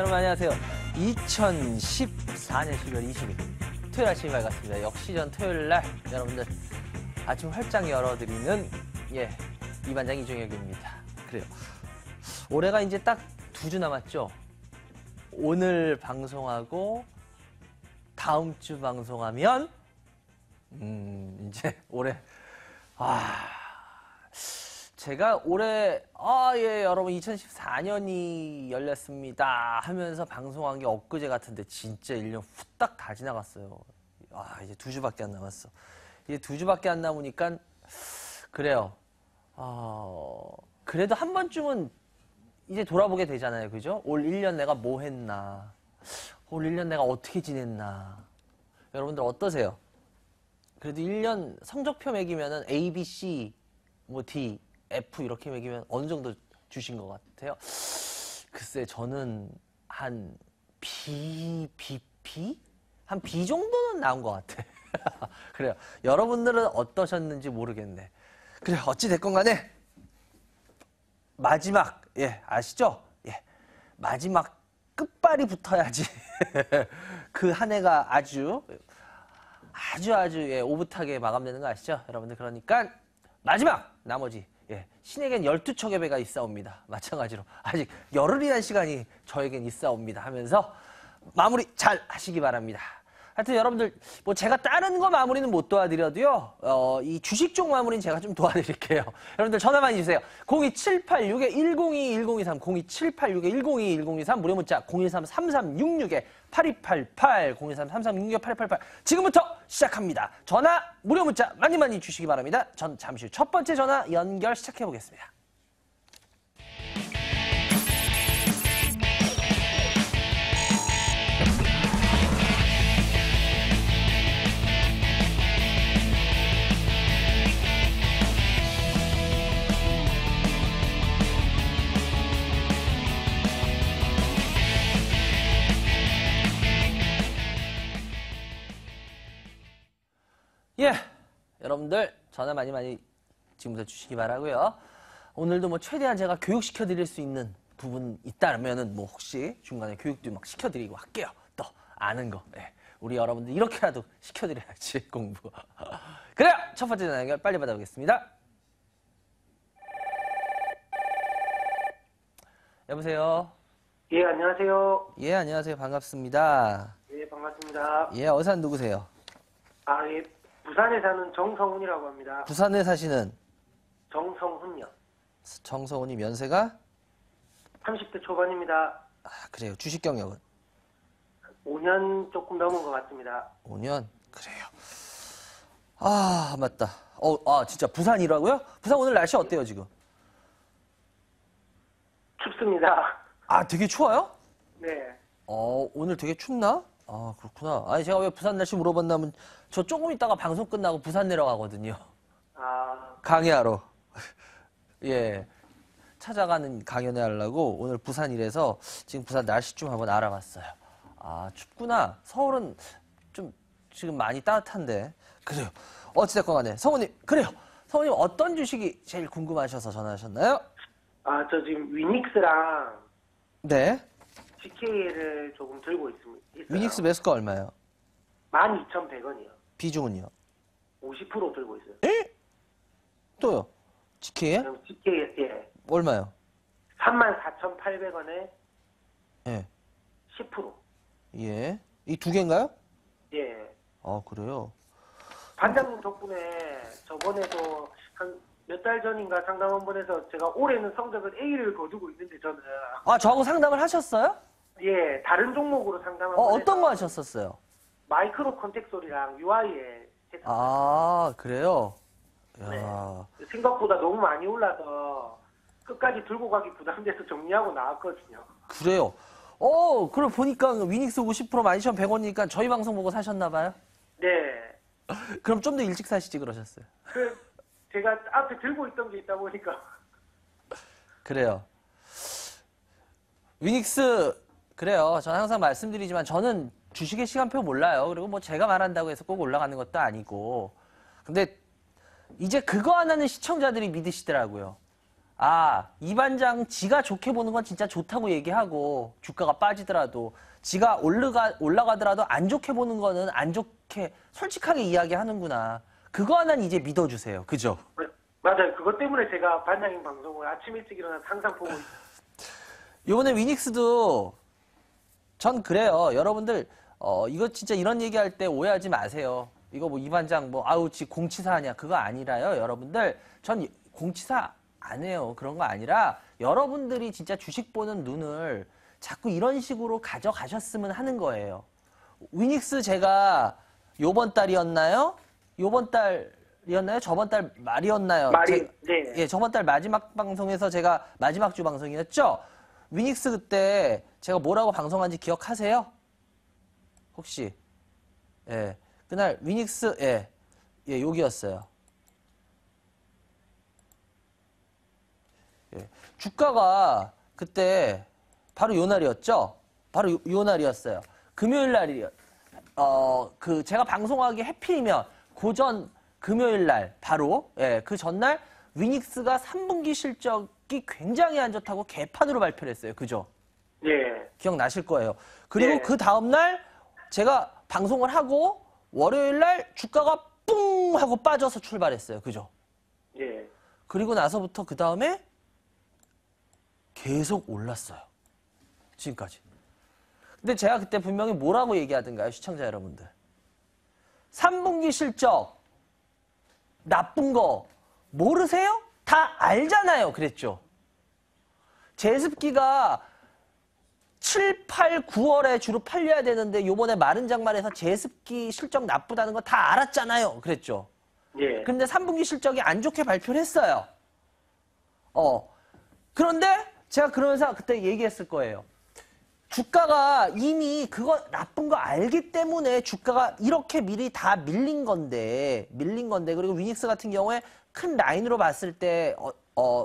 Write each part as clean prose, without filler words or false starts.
여러분 안녕하세요. 2014년 12월 20일 토요일 아침이 밝았습니다. 역시 전 토요일 날 여러분들 아침 활짝 열어드리는 이반장 이종혁입니다. 그래요. 올해가 이제 딱 2주 남았죠. 오늘 방송하고 다음 주 방송하면 이제 올해 제가 올해 여러분 2014년이 열렸습니다 하면서 방송한 게 엊그제 같은데 진짜 1년 후딱 다 지나갔어요. 이제 2주밖에 안 남았어. 이제 2주밖에 안 남으니까 그래요. 그래도 한 번쯤은 이제 돌아보게 되잖아요. 그죠? 올 1년 내가 뭐 했나? 올 1년 내가 어떻게 지냈나? 여러분들 어떠세요? 그래도 1년 성적표 매기면은 A, B, C, D, F 이렇게 매기면 어느 정도 주신 것 같아요? 글쎄 저는 한 B, BP? 한 B 정도는 나온 것 같아. 그래요. 여러분들은 어떠셨는지 모르겠네. 그래 어찌됐건 간에 마지막 아시죠? 마지막 끝발이 붙어야지 그 한 해가 아주 오붓하게 마감되는 거 아시죠? 여러분들 그러니까 마지막 나머지 신에겐 12척의 배가 있사옵니다. 마찬가지로 아직 열흘이란 시간이 저에겐 있사옵니다 하면서 마무리 잘 하시기 바랍니다. 하여튼 여러분들 뭐 제가 다른 거 마무리는 못 도와드려도요. 이 주식 쪽 마무리는 제가 좀 도와드릴게요. 여러분들 전화 많이 주세요. 02786-1022-1023 02786-1022-1023 무료 문자 013-3366-8288 013-3366-8288 지금부터 시작합니다. 전화 무료 문자 많이 많이 주시기 바랍니다. 전 잠시 후 첫 번째 전화 연결 시작해 보겠습니다. 여러분들 전화 많이 지금부터 주시기 바라고요. 오늘도 뭐 최대한 제가 교육시켜 드릴 수 있는 부분 있다면은 뭐 혹시 중간에 교육도 막 시켜 드리고 할게요. 또 아는 거. 우리 여러분들 이렇게라도 시켜 드려야지 공부. 그래요. 첫 번째 전화 연결 빨리 받아보겠습니다. 여보세요. 예, 안녕하세요. 예, 안녕하세요. 반갑습니다. 예, 반갑습니다. 예, 어디 사는 누구세요? 예, 부산에 사는 정성훈이라고 합니다. 부산에 사시는 정성훈요. 정성훈이 연세가? 30대 초반입니다. 그래요. 주식 경력은? 5년 조금 넘은 것 같습니다. 5년? 그래요. 맞다. 진짜 부산이라고요? 부산 오늘 날씨 어때요, 지금? 춥습니다. 되게 추워요? 네. 오늘 되게 춥나? 그렇구나. 아니, 제가 왜 부산 날씨 물어봤냐면, 저 조금 있다가 방송 끝나고 부산 내려가거든요. 강의하러. 찾아가는 강연회 하려고 오늘 부산이라서 지금 부산 날씨 좀 한번 알아봤어요. 춥구나. 서울은 좀 지금 많이 따뜻한데. 그래요. 어찌됐건 간에. 성우님, 그래요. 성우님 어떤 주식이 제일 궁금하셔서 전화하셨나요? 저 지금 위닉스랑 네. GK를 조금 들고 있어요. 위닉스 매수가 얼마예요? 12,100원이요. 비중은요? 50% 들고 있어요. 또요? GK에? GK, 얼마요? 34,800원에 10%. 예. 이 두 개인가요? 예. 그래요? 반장님 덕분에 저번에도 한 몇 달 전인가 상담 한 번 해서 제가 올해는 성적을 A를 거두고 있는데 저는. 저하고 상담을 하셨어요? 예, 다른 종목으로 상담한 번 어떤 거 하셨었어요? 마이크로 컨택솔이랑 UI에 그래요? 네. 생각보다 너무 많이 올라서 끝까지 들고 가기 부담돼서 정리하고 나왔거든요. 그래요? 그럼 보니까 위닉스 50% 12,100원이니까 저희 방송 보고 사셨나봐요? 네. 그럼 좀 더 일찍 사시지 그러셨어요? 제가 앞에 들고 있던 게 있다 보니까. 그래요. 위닉스, 그래요. 저는 항상 말씀드리지만 저는 주식의 시간표 몰라요. 그리고 뭐 제가 말한다고 해서 꼭 올라가는 것도 아니고. 근데 이제 그거 하나는 시청자들이 믿으시더라고요. 아, 이 반장 지가 좋게 보는 건 진짜 좋다고 얘기하고 주가가 빠지더라도 지가 올라가더라도 안 좋게 보는 거는 안 좋게 솔직하게 이야기하는구나. 그거 하나는 이제 믿어주세요. 그죠? 맞아요. 그것 때문에 제가 반장님 방송을 아침 일찍 일어나서 항상 보고 있어요. 요번에 위닉스도 전 그래요. 여러분들 이거 진짜 이런 얘기할 때 오해하지 마세요. 이거 뭐 이 반장 뭐 아우 지 공치사 하냐 그거 아니라요. 여러분들 전 공치사 안 해요. 그런 거 아니라 여러분들이 진짜 주식 보는 눈을 자꾸 이런 식으로 가져가셨으면 하는 거예요. 위닉스 제가 요번 달이었나요? 요번 달이었나요? 저번 달 말이었나요? 네. 예, 저번 달 마지막 방송에서 제가 마지막 주 방송이었죠? 위닉스 그때 제가 뭐라고 방송한지 기억하세요? 혹시? 예. 그날 위닉스 여기였어요. 예. 주가가 그때 바로 요 날이었죠? 바로 요 날이었어요. 금요일 날이요. 제가 방송하기 해필이면 고전 금요일 날 바로 그 전날 위닉스가 3분기 실적이 굉장히 안 좋다고 개판으로 발표를 했어요. 그죠? 예. 기억나실 거예요. 그리고 네. 그 다음날 제가 방송을 하고 월요일 날 주가가 뿡 하고 빠져서 출발했어요. 그죠? 예. 그리고 나서부터 그 다음에 계속 올랐어요. 지금까지. 근데 제가 그때 분명히 뭐라고 얘기하던가요? 시청자 여러분들. 3분기 실적 나쁜 거 모르세요? 다 알잖아요. 그랬죠. 제습기가 7, 8, 9월에 주로 팔려야 되는데 요번에 마른 장말에서 제습기 실적 나쁘다는 거 다 알았잖아요. 그랬죠. 예. 근데 3분기 실적이 안 좋게 발표를 했어요. 그런데 제가 그러면서 그때 얘기했을 거예요. 주가가 이미 그거 나쁜 거 알기 때문에 주가가 이렇게 미리 다 밀린 건데 그리고 위닉스 같은 경우에 큰 라인으로 봤을 때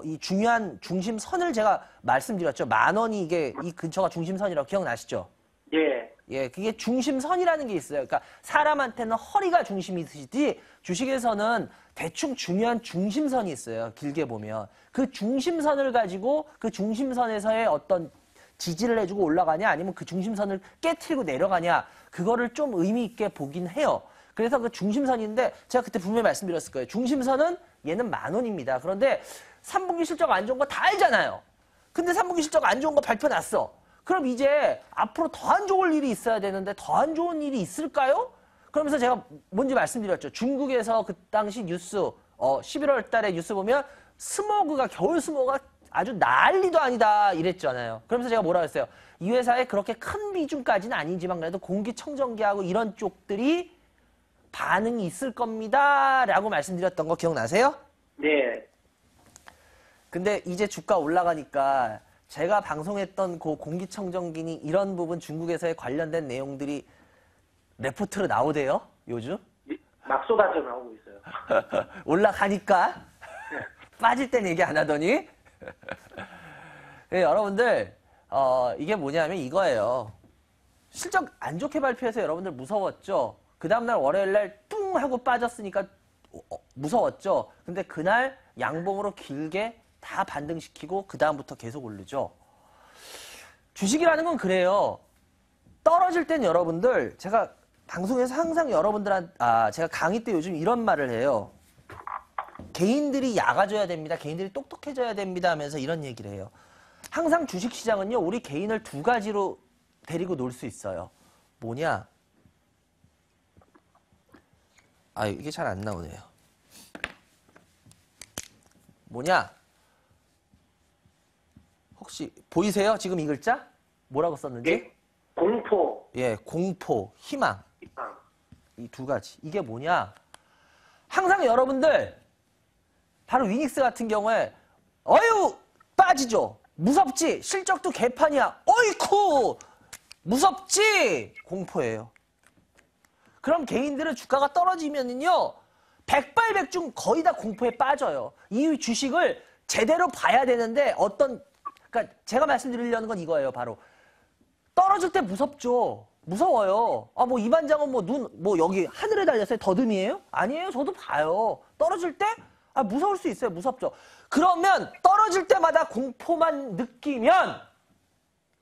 이 중요한 중심선을 제가 말씀드렸죠. 10,000원이 이게 이 근처가 중심선이라고 기억나시죠? 예. 예, 그게 중심선이라는 게 있어요. 그러니까 사람한테는 허리가 중심이듯이 주식에서는 대충 중요한 중심선이 있어요. 길게 보면. 그 중심선을 가지고 그 중심선에서의 어떤 지지를 해주고 올라가냐 아니면 그 중심선을 깨트리고 내려가냐 그거를 좀 의미 있게 보긴 해요. 그래서 그 중심선인데 제가 그때 분명히 말씀드렸을 거예요. 중심선은 얘는 10,000원입니다. 그런데 3분기 실적 안 좋은 거 다 알잖아요. 근데 3분기 실적 안 좋은 거 발표 났어. 그럼 이제 앞으로 더 안 좋을 일이 있어야 되는데 더 안 좋은 일이 있을까요? 그러면서 제가 뭔지 말씀드렸죠. 중국에서 그 당시 뉴스 11월 달에 뉴스 보면 겨울 스모그가 아주 난리도 아니다 이랬잖아요. 그러면서 제가 뭐라고 했어요. 이 회사에 그렇게 큰 비중까지는 아니지만 그래도 공기청정기하고 이런 쪽들이 반응이 있을 겁니다 라고 말씀드렸던 거 기억나세요? 네. 근데 이제 주가 올라가니까 제가 방송했던 그 공기청정기니 이런 부분 중국에서의 관련된 내용들이 레포트로 나오대요 요즘. 막 쏟아져 나오고 있어요. 올라가니까 빠질 땐 얘기 안 하더니 네, 여러분들 이게 뭐냐면 이거예요. 실적 안 좋게 발표해서 여러분들 무서웠죠. 그 다음날 월요일날 뚱 하고 빠졌으니까 무서웠죠. 근데 그날 양봉으로 길게 다 반등시키고 그 다음부터 계속 오르죠. 주식이라는 건 그래요. 떨어질 땐 여러분들 제가 방송에서 항상 여러분들한테 제가 강의 때 요즘 이런 말을 해요. 개인들이 약아져야 됩니다. 개인들이 똑똑해져야 됩니다 하면서 이런 얘기를 해요. 항상 주식시장은요. 우리 개인을 두 가지로 데리고 놀 수 있어요. 뭐냐? 이게 잘 안 나오네요. 뭐냐? 혹시 보이세요? 지금 이 글자? 뭐라고 썼는지? 예. 공포. 예, 공포, 희망. 희망. 이 두 가지. 이게 뭐냐? 항상 여러분들 바로 위닉스 같은 경우에 빠지죠. 무섭지? 실적도 개판이야. 어이쿠! 무섭지? 공포예요. 그럼 개인들은 주가가 떨어지면은요. 백발백중 거의 다 공포에 빠져요. 이 주식을 제대로 봐야 되는데 그러니까 제가 말씀드리려는 건 이거예요. 바로 떨어질 때 무섭죠. 무서워요. 뭐 이 반장은 여기 하늘에 달렸어요. 더듬이에요? 아니에요. 저도 봐요. 떨어질 때 아, 무서울 수 있어요. 무섭죠. 그러면 떨어질 때마다 공포만 느끼면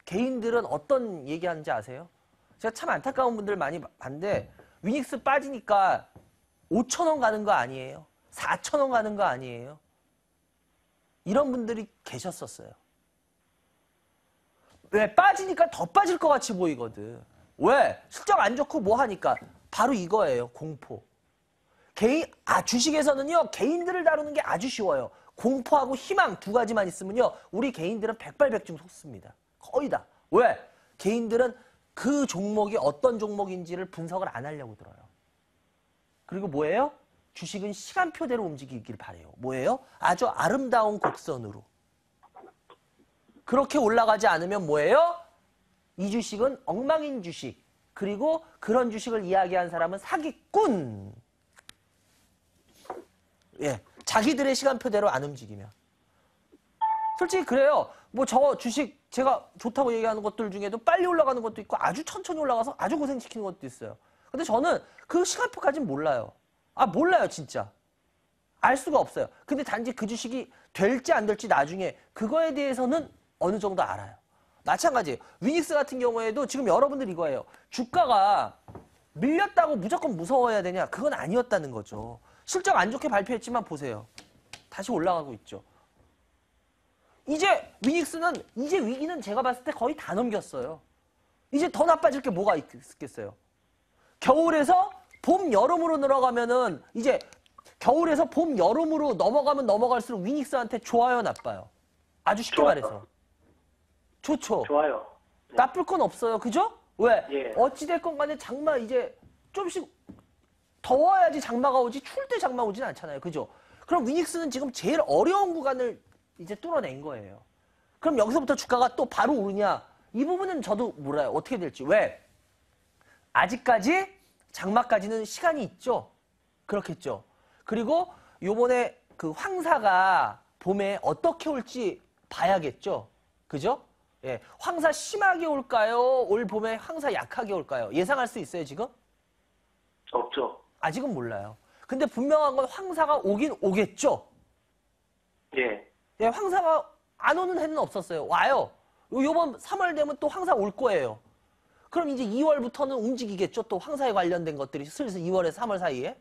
개인들은 어떤 얘기하는지 아세요? 제가 참 안타까운 분들 많이 봤는데 위닉스 빠지니까 5,000원 가는 거 아니에요? 4,000원 가는 거 아니에요? 이런 분들이 계셨었어요. 왜? 빠지니까 더 빠질 것 같이 보이거든. 왜? 실적 안 좋고 뭐 하니까. 바로 이거예요. 공포. 주식에서는요, 개인들을 다루는 게 아주 쉬워요. 공포하고 희망 두 가지만 있으면요, 우리 개인들은 백발백중 속습니다. 거의 다. 왜? 개인들은 그 종목이 어떤 종목인지를 분석을 안 하려고 들어요. 그리고 뭐예요? 주식은 시간표대로 움직이길 바래요. 뭐예요? 아주 아름다운 곡선으로. 그렇게 올라가지 않으면 뭐예요? 이 주식은 엉망인 주식. 그리고 그런 주식을 이야기한 사람은 사기꾼. 예, 자기들의 시간표대로 안 움직이면. 솔직히 그래요. 뭐 저 주식 제가 좋다고 얘기하는 것들 중에도 빨리 올라가는 것도 있고 아주 천천히 올라가서 아주 고생시키는 것도 있어요. 근데 저는 그 시간표까지는 몰라요. 몰라요, 진짜. 알 수가 없어요. 근데 단지 그 주식이 될지 안 될지 나중에 그거에 대해서는 어느 정도 알아요. 마찬가지예요. 위닉스 같은 경우에도 지금 여러분들 이거예요. 주가가 밀렸다고 무조건 무서워야 되냐? 그건 아니었다는 거죠. 실적 안 좋게 발표했지만 보세요. 다시 올라가고 있죠. 이제 위닉스는 이제 위기는 제가 봤을 때 거의 다 넘겼어요. 이제 더 나빠질 게 뭐가 있겠어요? 겨울에서 봄, 여름으로 들어가면은 이제 겨울에서 봄, 여름으로 넘어가면 넘어갈수록 위닉스한테 좋아요, 나빠요? 아주 쉽게 좋아요. 말해서. 좋죠. 좋아요. 네. 나쁠 건 없어요. 그죠? 왜? 예. 어찌됐건 간에 장마 이제 좀씩 더워야지 장마가 오지 추울 때 장마 오진 않잖아요. 그죠? 그럼 위닉스는 지금 제일 어려운 구간을 이제 뚫어낸 거예요. 그럼 여기서부터 주가가 또 바로 오르냐? 이 부분은 저도 몰라요. 어떻게 될지. 왜? 아직까지 장마까지는 시간이 있죠. 그렇겠죠. 그리고 요번에 그 황사가 봄에 어떻게 올지 봐야겠죠. 그죠? 예. 황사 심하게 올까요? 올 봄에 황사 약하게 올까요? 예상할 수 있어요, 지금? 없죠. 아직은 몰라요. 근데 분명한 건 황사가 오긴 오겠죠? 예. 예, 황사가 안 오는 해는 없었어요. 와요. 요번 3월 되면 또 황사 올 거예요. 그럼 이제 2월부터는 움직이겠죠? 또 황사에 관련된 것들이 슬슬 2월에서 3월 사이에.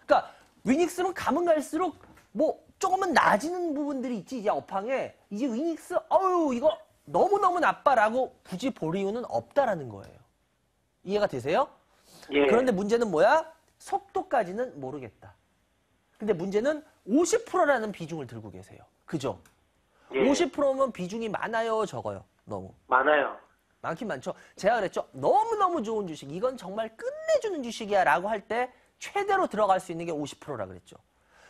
그러니까 위닉스는 가면 갈수록 뭐 조금은 나아지는 부분들이 있지. 이제 업황에 이제 위닉스 이거 너무너무 나빠라고 굳이 볼 이유는 없다라는 거예요. 이해가 되세요? 예. 그런데 문제는 뭐야? 속도까지는 모르겠다. 근데 문제는 50%라는 비중을 들고 계세요. 그죠? 예. 50%면 비중이 많아요, 적어요? 너무. 많아요. 많긴 많죠. 제가 그랬죠. 너무너무 좋은 주식. 이건 정말 끝내주는 주식이야 라고 할 때 최대로 들어갈 수 있는 게 50%라 그랬죠.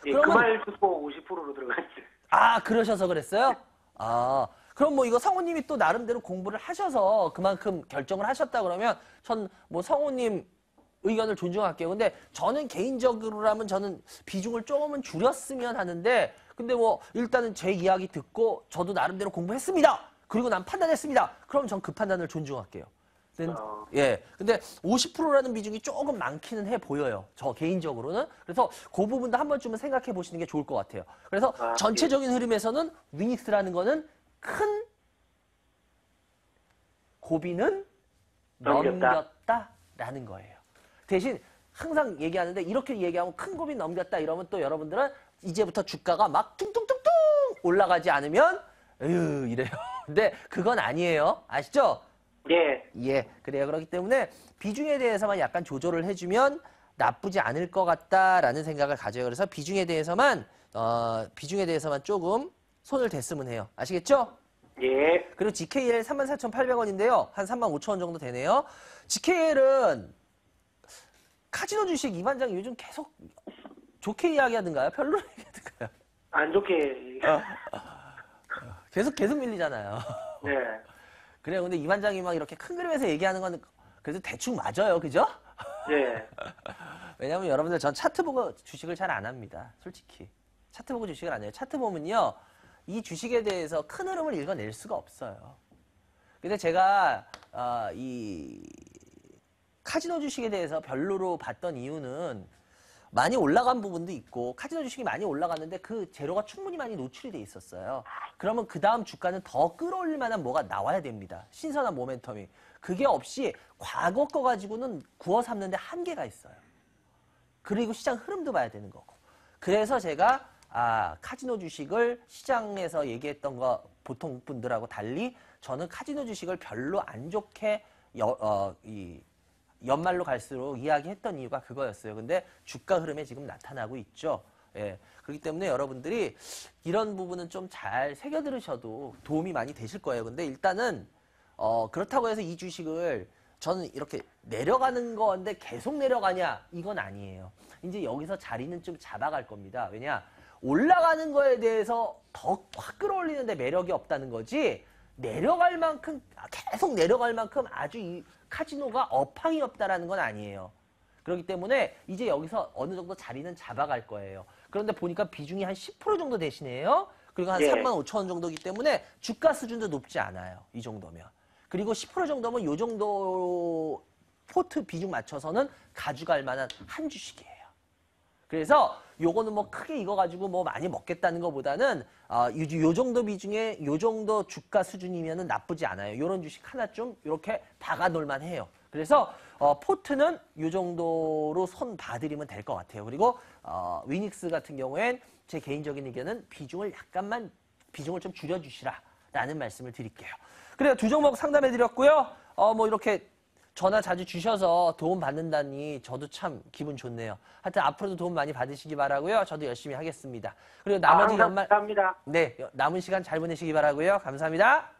예, 그러면- 그 말 듣고 50%로 들어갔지. 그러셔서 그랬어요? 그럼 뭐 이거 성우님이 또 나름대로 공부를 하셔서 그만큼 결정을 하셨다 그러면 전 뭐 성우님 의견을 존중할게요. 근데 저는 개인적으로라면 저는 비중을 조금은 줄였으면 하는데 근데 뭐 일단은 제 이야기 듣고 저도 나름대로 공부했습니다. 그리고 난 판단했습니다. 그럼 전 그 판단을 존중할게요. 예. 근데 50%라는 비중이 조금 많기는 해 보여요. 저 개인적으로는. 그래서 그 부분도 한 번쯤은 생각해 보시는 게 좋을 것 같아요. 그래서 전체적인 흐름에서는 위닉스라는 거는 큰 고비는 넘겼다라는 거예요. 대신 항상 얘기하는데 이렇게 얘기하면 큰 고비 넘겼다 이러면 또 여러분들은 이제부터 주가가 막 퉁퉁퉁퉁 올라가지 않으면 이래요. 근데 그건 아니에요. 아시죠? 예. 예, 그래요. 그렇기 때문에 비중에 대해서만 약간 조절을 해주면 나쁘지 않을 것 같다라는 생각을 가져요. 그래서 비중에 대해서만 조금 손을 댔으면 해요. 아시겠죠? 예. 그리고 GKL 34,800원인데요. 한 35,000원 정도 되네요. GKL은 카지노 주식 이반장이 요즘 계속 좋게 이야기하던가요? 별로 얘기하던가요? 안 좋게. 계속 밀리잖아요. 네. 그래요. 근데 이반장이 막 이렇게 큰 그림에서 얘기하는 건 그래도 대충 맞아요. 그죠? 예. 왜냐면 여러분들 전 차트 보고 주식을 잘 안 합니다. 솔직히. 차트 보고 주식을 안 해요. 차트 보면요. 이 주식에 대해서 큰 흐름을 읽어낼 수가 없어요. 근데 제가 이 카지노 주식에 대해서 별로로 봤던 이유는 많이 올라간 부분도 있고 카지노 주식이 많이 올라갔는데 그 재료가 충분히 많이 노출이 돼 있었어요. 그러면 그 다음 주가는 더 끌어올릴 만한 뭐가 나와야 됩니다. 신선한 모멘텀이. 그게 없이 과거 거 가지고는 구워 삶는데 한계가 있어요. 그리고 시장 흐름도 봐야 되는 거고. 그래서 제가 카지노 주식을 시장에서 얘기했던 거 보통 분들하고 달리 저는 카지노 주식을 별로 안 좋게 연말로 갈수록 이야기했던 이유가 그거였어요. 근데 주가 흐름에 지금 나타나고 있죠. 예. 그렇기 때문에 여러분들이 이런 부분은 좀 잘 새겨 들으셔도 도움이 많이 되실 거예요. 근데 일단은 그렇다고 해서 이 주식을 저는 이렇게 내려가는 건데 계속 내려가냐? 이건 아니에요. 이제 여기서 자리는 좀 잡아갈 겁니다. 왜냐? 올라가는 거에 대해서 더 확 끌어올리는데 매력이 없다는 거지 내려갈 만큼 계속 내려갈 만큼 아주 이 카지노가 업황이 없다라는 건 아니에요. 그렇기 때문에 이제 여기서 어느 정도 자리는 잡아갈 거예요. 그런데 보니까 비중이 한 10% 정도 되시네요. 그리고 한 35,000원 정도이기 때문에 주가 수준도 높지 않아요. 이 정도면. 그리고 10% 정도면 이 정도 포트 비중 맞춰서는 가져갈 만한 한 주식이에요. 그래서 요거는 뭐 크게 이거 가지고 뭐 많이 먹겠다는 것보다는 요 정도 비중에 요 정도 주가 수준이면은 나쁘지 않아요. 요런 주식 하나 좀 이렇게 박아놓을만 해요. 그래서 포트는 요 정도로 손 봐드리면 될 것 같아요. 그리고 위닉스 같은 경우엔 제 개인적인 의견은 비중을 약간만 비중을 좀 줄여주시라라는 말씀을 드릴게요. 그래요. 두 종목 상담해드렸고요. 뭐 이렇게 전화 자주 주셔서 도움 받는다니 저도 참 기분 좋네요. 하여튼 앞으로도 도움 많이 받으시기 바라고요. 저도 열심히 하겠습니다. 그리고 나머지 연말 감사합니다. 네, 남은 시간 잘 보내시기 바라고요. 감사합니다.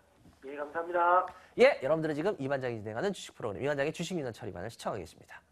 예, 감사합니다. 예, 여러분들은 지금 이만장이 진행하는 주식 프로그램 이만장의 주식 민원 처리반을 시청하고 계십니다.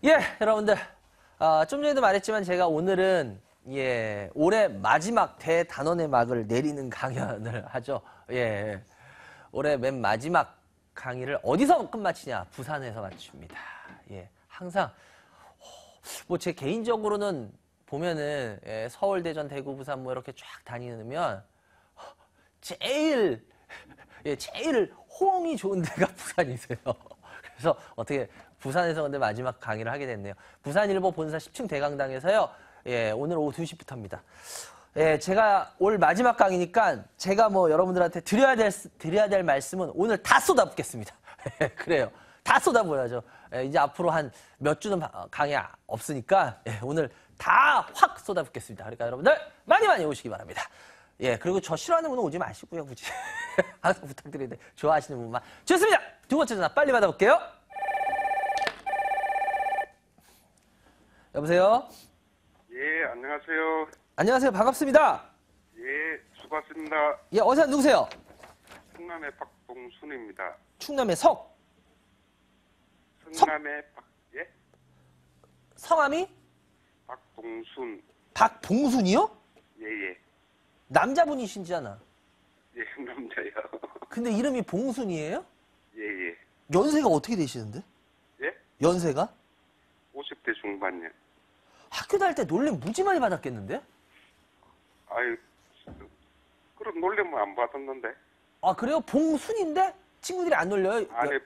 예, 여러분들. 좀 전에도 말했지만 제가 오늘은 올해 마지막 대단원의 막을 내리는 강연을 하죠. 예. 올해 맨 마지막 강의를 어디서 끝마치냐? 부산에서 마칩니다. 예. 항상 뭐 제 개인적으로는 보면은 서울, 대전, 대구, 부산 뭐 이렇게 쫙 다니면 제일 호응이 좋은 데가 부산이세요. 그래서 어떻게 부산에서 근데 마지막 강의를 하게 됐네요. 부산일보 본사 10층 대강당에서요. 예, 오늘 오후 2시부터입니다. 예, 제가 올 마지막 강의니까 제가 뭐 여러분들한테 드려야 될 말씀은 오늘 다 쏟아붓겠습니다. 그래요. 다 쏟아부어야죠. 예, 이제 앞으로 한 몇 주는 강의 없으니까 오늘 다 확 쏟아붓겠습니다. 그러니까 여러분들 많이 많이 오시기 바랍니다. 예, 그리고 저 싫어하는 분은 오지 마시고요, 굳이. 항상 부탁드리는데 좋아하시는 분만. 좋습니다. 두 번째 전화 빨리 받아볼게요. 여보세요? 예, 안녕하세요. 안녕하세요. 반갑습니다. 예, 수고하셨습니다. 예, 어디서 누구세요? 충남의 박동순입니다. 충남의 석. 성남의 예? 성함이? 박동순. 박봉순이요? 예, 예. 남자분이신지않아. 예, 남자요. 근데 이름이 봉순이에요? 예, 예. 연세가 어떻게 되시는데? 예? 연세가? 50대 중반이요. 학교 다닐 때 놀림 무지 많이 받았겠는데? 아유, 그런 놀림은 안 받았는데. 아, 그래요? 봉순인데? 친구들이 안 놀려요? 아니,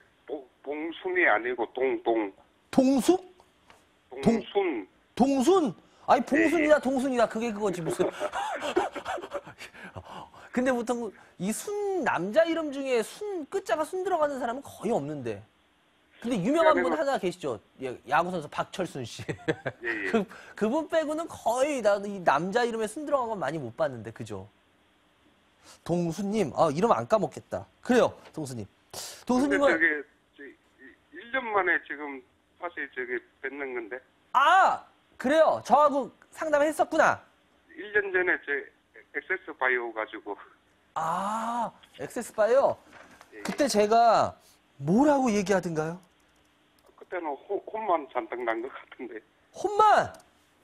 봉순이 아니고 동숙? 동순. 동순? 아니, 봉순이다, 예. 동순이다. 그게 그거지, 무슨. 근데 보통 이 남자 이름 중에 끝자가 순 들어가는 사람은 거의 없는데. 근데 유명한 분 하나 계시죠? 예, 야구선수 박철순 씨. 예, 예. 그분 빼고는 거의 이 남자 이름에 순 들어간 건 많이 못 봤는데, 그죠? 동수님, 이름 안 까먹겠다. 그래요, 동수님. 근데 동수님은, 저기 1년 만에 지금 다시 저기 뵙는 건데. 그래요. 저하고 상담했었구나. 1년 전에 제 액세스 바이오 가지고. 액세스바이오. 예, 예. 그때 제가 뭐라고 얘기하던가요? 그때는 혼만 잔뜩 난 것 같은데. 혼만!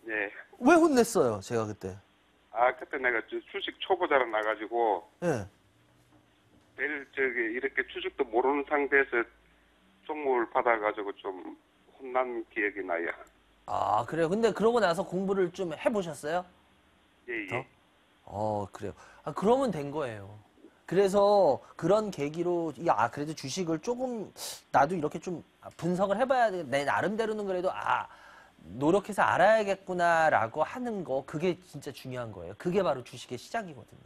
예. 왜 혼냈어요, 제가 그때? 아, 그때 내가 주식 초보자로 나가지고, 예. 매일 이렇게 주식도 모르는 상태에서 종목을 받아가지고 좀 혼난 기억이 나요. 아, 그래요. 근데 그러고 나서 공부를 좀 해보셨어요? 예, 더? 예. 그래요. 아, 그러면 된 거예요. 그래서 그런 계기로, 그래도 주식을 조금, 나도 이렇게 좀 분석을 해봐야 돼. 내 나름대로는 그래도, 노력해서 알아야겠구나라고 하는 거, 그게 진짜 중요한 거예요. 그게 바로 주식의 시작이거든요.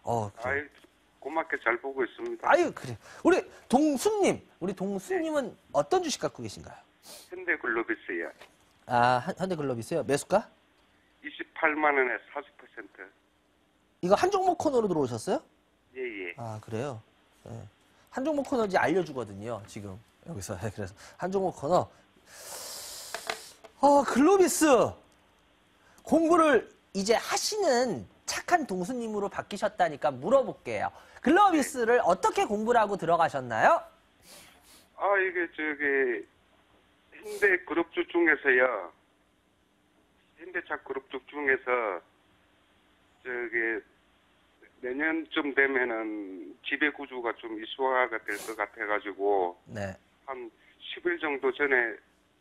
그래요. 아이, 고맙게 잘 보고 있습니다. 아유, 그래. 우리 동수님은 어떤 주식 갖고 계신가요? 현대글로비스요. 현대글로비스요? 매수가? 28만 원에 40%. 이거 한 종목 코너로 들어오셨어요? 예, 예. 아, 그래요? 예. 한 종목 코너 이제 알려주거든요, 지금. 여기서. 그래서 한 종목 코너. 글로비스! 공부를 이제 하시는 착한 동수님으로 바뀌셨다니까 물어볼게요. 글로비스를 어떻게 공부를 하고 들어가셨나요? 이게 현대 그룹주 중에서요. 현대차 그룹주 중에서 내년쯤 되면은 지배구조가 좀 이슈화가 될 것 같아가지고 네. 한 10일 정도 전에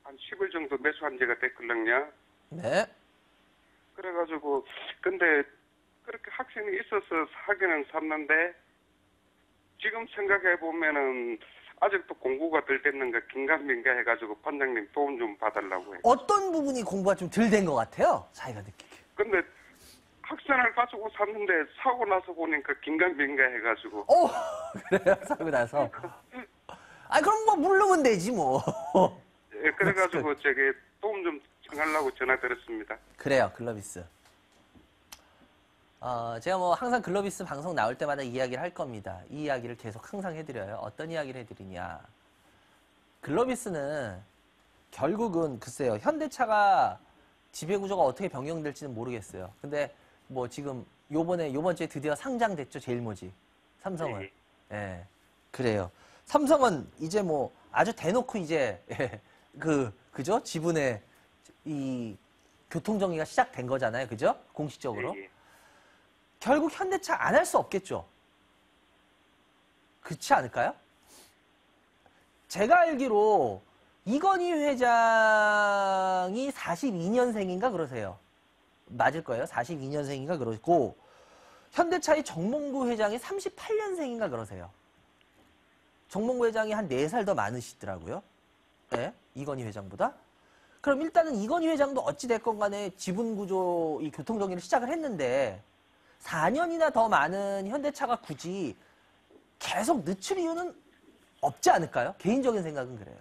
한 10일 정도 매수한 지가 됐거든요. 네. 그래가지고 근데 그렇게 학생이 있어서 사기는 샀는데 지금 생각해 보면은 아직도 공부가 덜 됐는가 긴가민가 해가지고 반장님 도움 좀 봐달라고 해요. 어떤 부분이 공부가 좀 덜 된 것 같아요? 자기가 느끼기에. 근데 학생을 가지고 샀는데 사고 나서 보니까 긴가민가 해가지고 그래요? 사고 나서. 그럼 뭐 물르면 되지 뭐. 예, 그래가지고 제게 도움 좀 청하려고 전화드렸습니다. 그래요, 글로비스. 제가 뭐 항상 글로비스 방송 나올 때마다 이야기를 할 겁니다. 이 이야기를 계속 항상 해드려요. 어떤 이야기를 해드리냐. 글로비스는 결국은 글쎄요, 현대차가 지배구조가 어떻게 변경될지는 모르겠어요. 근데 뭐 지금 요번 주에 드디어 상장됐죠, 제일모직. 삼성은. 예. 그래요. 삼성은 이제 뭐 아주 대놓고 이제 그죠? 지분의 이 교통정리가 시작된 거잖아요. 그죠? 공식적으로. 예, 예. 결국 현대차 안 할 수 없겠죠. 그렇지 않을까요? 제가 알기로 이건희 회장이 42년생인가 그러세요. 맞을 거예요. 42년생인가 그러고 현대차의 정몽구 회장이 38년생인가 그러세요. 정몽구 회장이 한 4살 더 많으시더라고요. 네, 이건희 회장보다. 그럼 일단은 이건희 회장도 어찌됐건 간에 지분구조 이 교통정리를 시작을 했는데 4년이나 더 많은 현대차가 굳이 계속 늦출 이유는 없지 않을까요? 개인적인 생각은 그래요.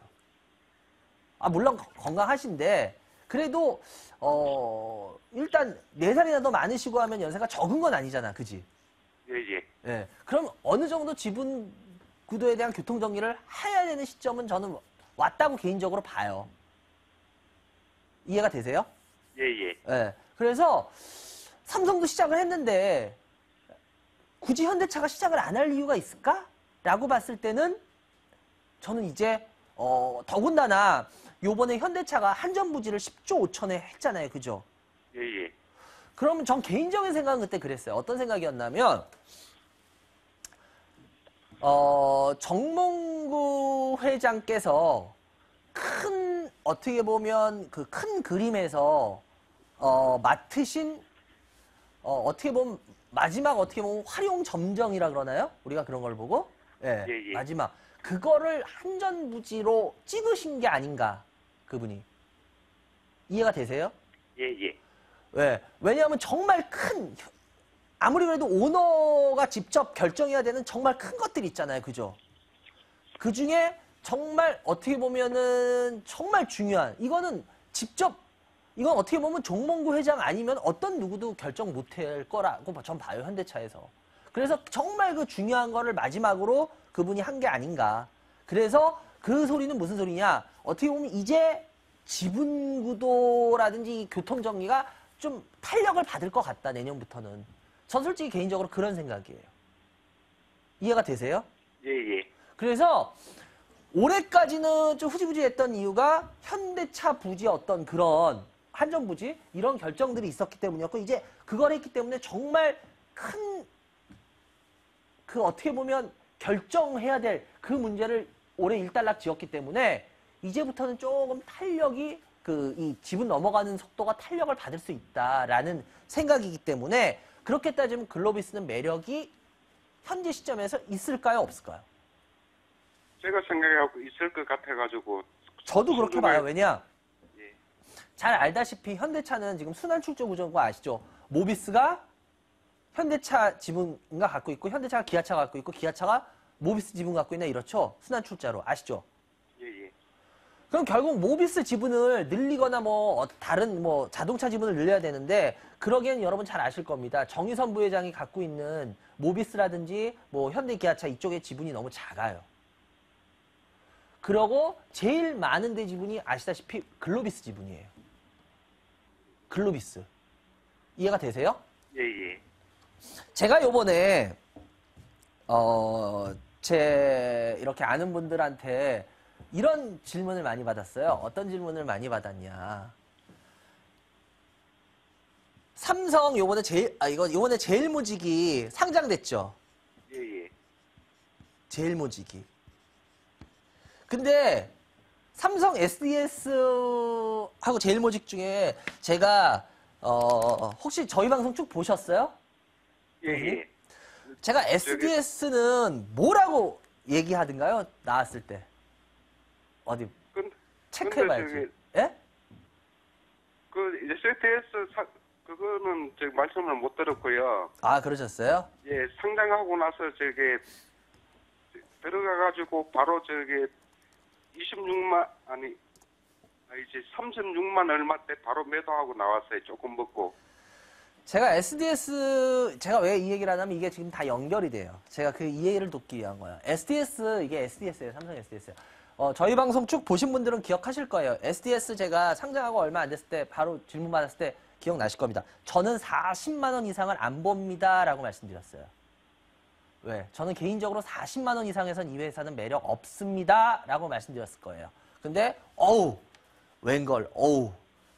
물론 건강하신데 그래도 일단 4살이나 더 많으시고 하면 연세가 적은 건 아니잖아. 그지? 예, 예. 예. 그럼 어느 정도 지분 구도에 대한 교통정리를 해야 되는 시점은 저는 왔다고 개인적으로 봐요. 이해가 되세요? 예, 예. 예. 그래서 삼성도 시작을 했는데 굳이 현대차가 시작을 안 할 이유가 있을까? 라고 봤을 때는 저는 이제 더군다나 요번에 현대차가 한전부지를 10조 5천에 했잖아요. 그죠? 예, 예. 그러면 전 개인적인 생각은 그때 그랬어요. 어떤 생각이었냐면 정몽구 회장께서 어떻게 보면 그 큰 그림에서 맡으신 어떻게 보면 마지막 어떻게 보면 활용 점정이라 그러나요? 우리가 그런 걸 보고 예, 예, 예. 마지막 그거를 한전부지로 찍으신 게 아닌가 그분이 이해가 되세요? 예, 예. 왜? 왜냐하면 정말 큰 아무리 그래도 오너가 직접 결정해야 되는 정말 큰 것들이 있잖아요, 그죠? 그 중에 정말 어떻게 보면은 정말 중요한 이건 어떻게 보면 정몽구 회장 아니면 어떤 누구도 결정 못할 거라고 전 봐요, 현대차에서. 그래서 정말 그 중요한 거를 마지막으로 그분이 한 게 아닌가. 그래서 그 소리는 무슨 소리냐? 어떻게 보면 이제 지분구도라든지 교통정리가 좀 탄력을 받을 것 같다, 내년부터는. 전 솔직히 개인적으로 그런 생각이에요. 이해가 되세요? 예, 예. 그래서 올해까지는 좀 흐지부지했던 이유가 현대차 부지 어떤 그런 한전 부지 이런 결정들이 있었기 때문이었고 이제 그걸 했기 때문에 정말 큰 그 어떻게 보면 결정해야 될 그 문제를 올해 일단락 지었기 때문에 이제부터는 조금 탄력이 이 지분 넘어가는 속도가 탄력을 받을 수 있다라는 생각이기 때문에 그렇게 따지면 글로비스는 매력이 현재 시점에서 있을까요, 없을까요? 제가 생각하고 있을 것 같아가지고. 저도 그렇게 봐요. 왜냐? 예. 잘 알다시피 현대차는 지금 순환 출조 구조인 거 아시죠? 모비스가 현대차 지분가 갖고 있고 현대차가 기아차가 갖고 있고 기아차가 모비스 지분 갖고 있나 이렇죠? 순환 출자로 아시죠? 예. 그럼 결국 모비스 지분을 늘리거나 뭐 다른 뭐 자동차 지분을 늘려야 되는데 그러기엔 여러분 잘 아실 겁니다. 정의선 부회장이 갖고 있는 모비스라든지 뭐 현대 기아차 이쪽의 지분이 너무 작아요. 그러고 제일 많은 데 지분이 아시다시피 글로비스 지분이에요. 글로비스. 이해가 되세요? 예. 제가 요번에 제 이렇게 아는 분들한테 이런 질문을 많이 받았어요. 어떤 질문을 많이 받았냐. 삼성 요번에 요번에 제일모직이 상장됐죠. 예. 제일모직이. 근데 삼성 SDS하고 제일모직 중에 제가 혹시 저희 방송 쭉 보셨어요? 예. 제가 SDS는 뭐라고 얘기하던가요? 나왔을 때. 어디 체크해봐야지. 예? 그 STS 그거는 제가 말씀을 못 들었고요. 아, 그러셨어요? 예, 상장하고 나서 들어가가지고 바로 26만 이제 36만 얼마 때 바로 매도하고 나왔어요. 조금 먹고. 제가 SDS, 제가 왜 이 얘기를 하냐면 이게 지금 다 연결이 돼요. 제가 이 얘기를 돕기 위한 거예요. SDS, 이게 SDS예요. 삼성 SDS예요. 저희 방송 쭉 보신 분들은 기억하실 거예요. SDS 제가 상장하고 얼마 안 됐을 때 바로 질문 받았을 때 기억나실 겁니다. 저는 40만 원 이상을 안 봅니다. 라고 말씀드렸어요. 왜? 저는 개인적으로 40만 원 이상에선 이 회사는 매력 없습니다. 라고 말씀드렸을 거예요. 근데 웬걸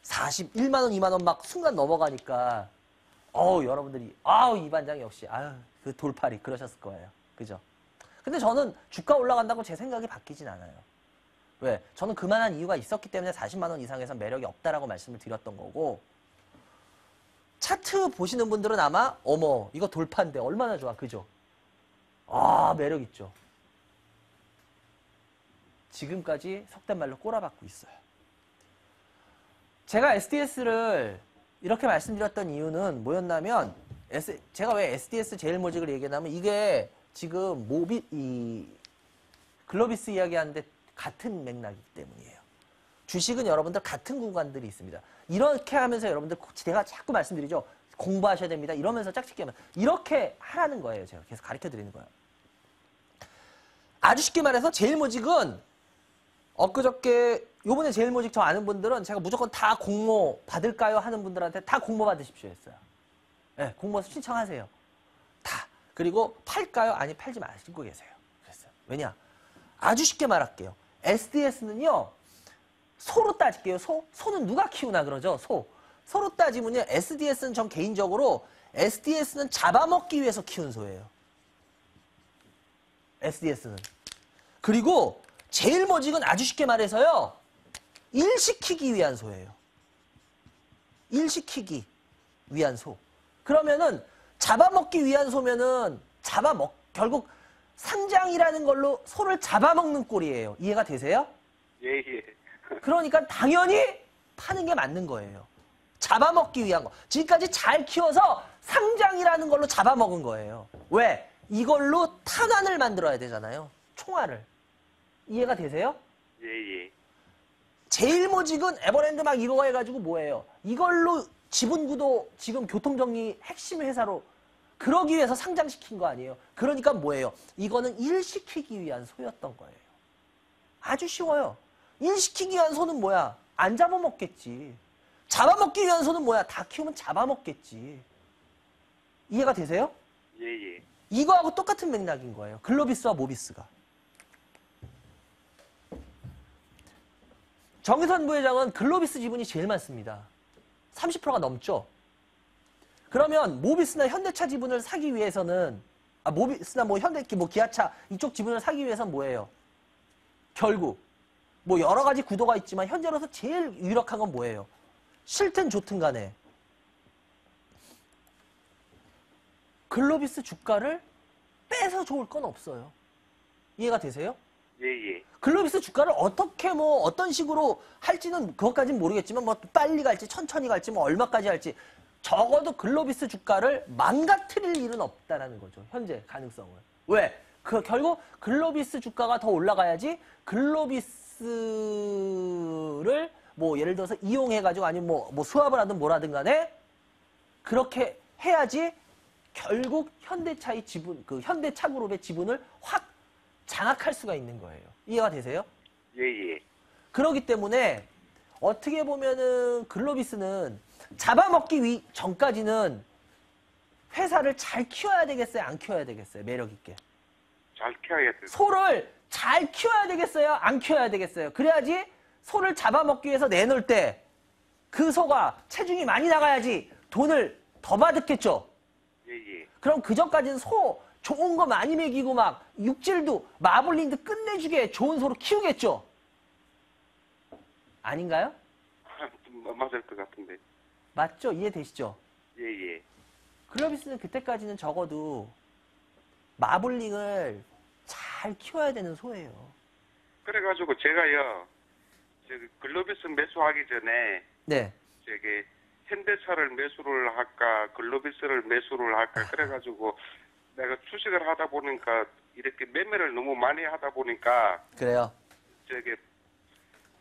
41만 원, 2만 원 막 순간 넘어가니까 여러분들이 이 반장 역시 그 돌팔이 그러셨을 거예요. 그죠? 근데 저는 주가 올라간다고 제 생각이 바뀌진 않아요. 왜? 저는 그만한 이유가 있었기 때문에 40만 원 이상에선 매력이 없다라고 말씀을 드렸던 거고 차트 보시는 분들은 아마 이거 돌파인데 얼마나 좋아. 그죠? 매력 있죠. 지금까지 속된 말로 꼬라박고 있어요. 제가 SDS를 이렇게 말씀드렸던 이유는 뭐였냐면 제가 왜 SDS 제일모직을 얘기하냐면 이게 지금 글로비스 이야기하는데 같은 맥락이기 때문이에요. 주식은 여러분들 같은 구간들이 있습니다. 이렇게 하면서 여러분들 제가 자꾸 말씀드리죠. 공부하셔야 됩니다. 이러면서 짝짓기 하면 이렇게 하라는 거예요. 제가 계속 가르쳐 드리는 거예요. 아주 쉽게 말해서 제일모직은 엊그저께 요번에 제일모직 저 아는 분들은 제가 무조건 다 공모 받을까요? 하는 분들한테 다 공모 받으십시오 했어요. 네, 공모 신청하세요. 다. 그리고 팔까요? 아니 팔지 마시고 계세요. 그랬어요. 왜냐? 아주 쉽게 말할게요. SDS는요. 소로 따질게요. 소는 누가 키우나 그러죠? 소로 따지면요. SDS는 전 개인적으로 SDS는 잡아먹기 위해서 키운 소예요. SDS는. 그리고 제일모직은 아주 쉽게 말해서요. 일시키기 위한 소예요. 일시키기 위한 소. 그러면은 잡아먹기 위한 소면은 결국 상장이라는 걸로 소를 잡아먹는 꼴이에요. 이해가 되세요? 예. 그러니까 당연히 파는 게 맞는 거예요. 잡아먹기 위한 거. 지금까지 잘 키워서 상장이라는 걸로 잡아먹은 거예요. 왜? 이걸로 탄환을 만들어야 되잖아요. 총알을. 이해가 되세요? 예. 제일모직은 에버랜드 막 이거 해가지고 뭐예요? 이걸로 지분구도 지금 교통정리 핵심 회사로 그러기 위해서 상장시킨 거 아니에요? 그러니까 뭐예요? 이거는 일시키기 위한 소였던 거예요. 아주 쉬워요. 일시키기 위한 소는 뭐야? 안 잡아먹겠지. 잡아먹기 위한 소는 뭐야? 다 키우면 잡아먹겠지. 이해가 되세요? 예. 이거하고 똑같은 맥락인 거예요. 글로비스와 모비스가. 정의선 부회장은 글로비스 지분이 제일 많습니다. 30%가 넘죠. 그러면 모비스나 현대차 지분을 사기 위해서는 모비스나 뭐 현대 뭐 기아차 이쪽 지분을 사기 위해서는 뭐예요? 결국 뭐 여러 가지 구도가 있지만 현재로서 제일 유력한 건 뭐예요? 싫든 좋든 간에 글로비스 주가를 빼서 좋을 건 없어요. 이해가 되세요? 예. 글로비스 주가를 어떻게 뭐 어떤 식으로 할지는 그것까지는 모르겠지만 뭐 빨리 갈지 천천히 갈지 뭐 얼마까지 할지 적어도 글로비스 주가를 망가뜨릴 일은 없다라는 거죠. 현재 가능성을. 왜? 결국 글로비스 주가가 더 올라가야지 글로비스를 뭐 예를 들어서 이용해가지고 아니면 뭐 수합을 하든 뭐라든 간에 그렇게 해야지 결국 현대차의 지분, 그 현대차 그룹의 지분을 확 장악할 수가 있는 거예요. 이해가 되세요? 예. 그렇기 때문에 어떻게 보면은 글로비스는 잡아먹기 전까지는 회사를 잘 키워야 되겠어요? 안 키워야 되겠어요? 매력 있게. 잘 키워야 돼. 소를 잘 키워야 되겠어요? 안 키워야 되겠어요? 그래야지 소를 잡아먹기 위해서 내놓을 때 그 소가 체중이 많이 나가야지 돈을 더 받았겠죠? 예. 그럼 그 전까지는 소 좋은 거 많이 먹이고 막 육질도 마블링도 끝내주게 좋은 소로 키우겠죠? 아닌가요? 맞을 것 같은데. 맞죠? 이해되시죠? 예. 글로비스는 그때까지는 적어도 마블링을 잘 키워야 되는 소예요. 그래가지고 제가요, 글로비스 매수하기 전에 네. 현대차를 매수를 할까, 글로비스를 매수를 할까, 그래가지고 내가 주식을 하다 보니까 이렇게 매매를 너무 많이 하다 보니까 그래요.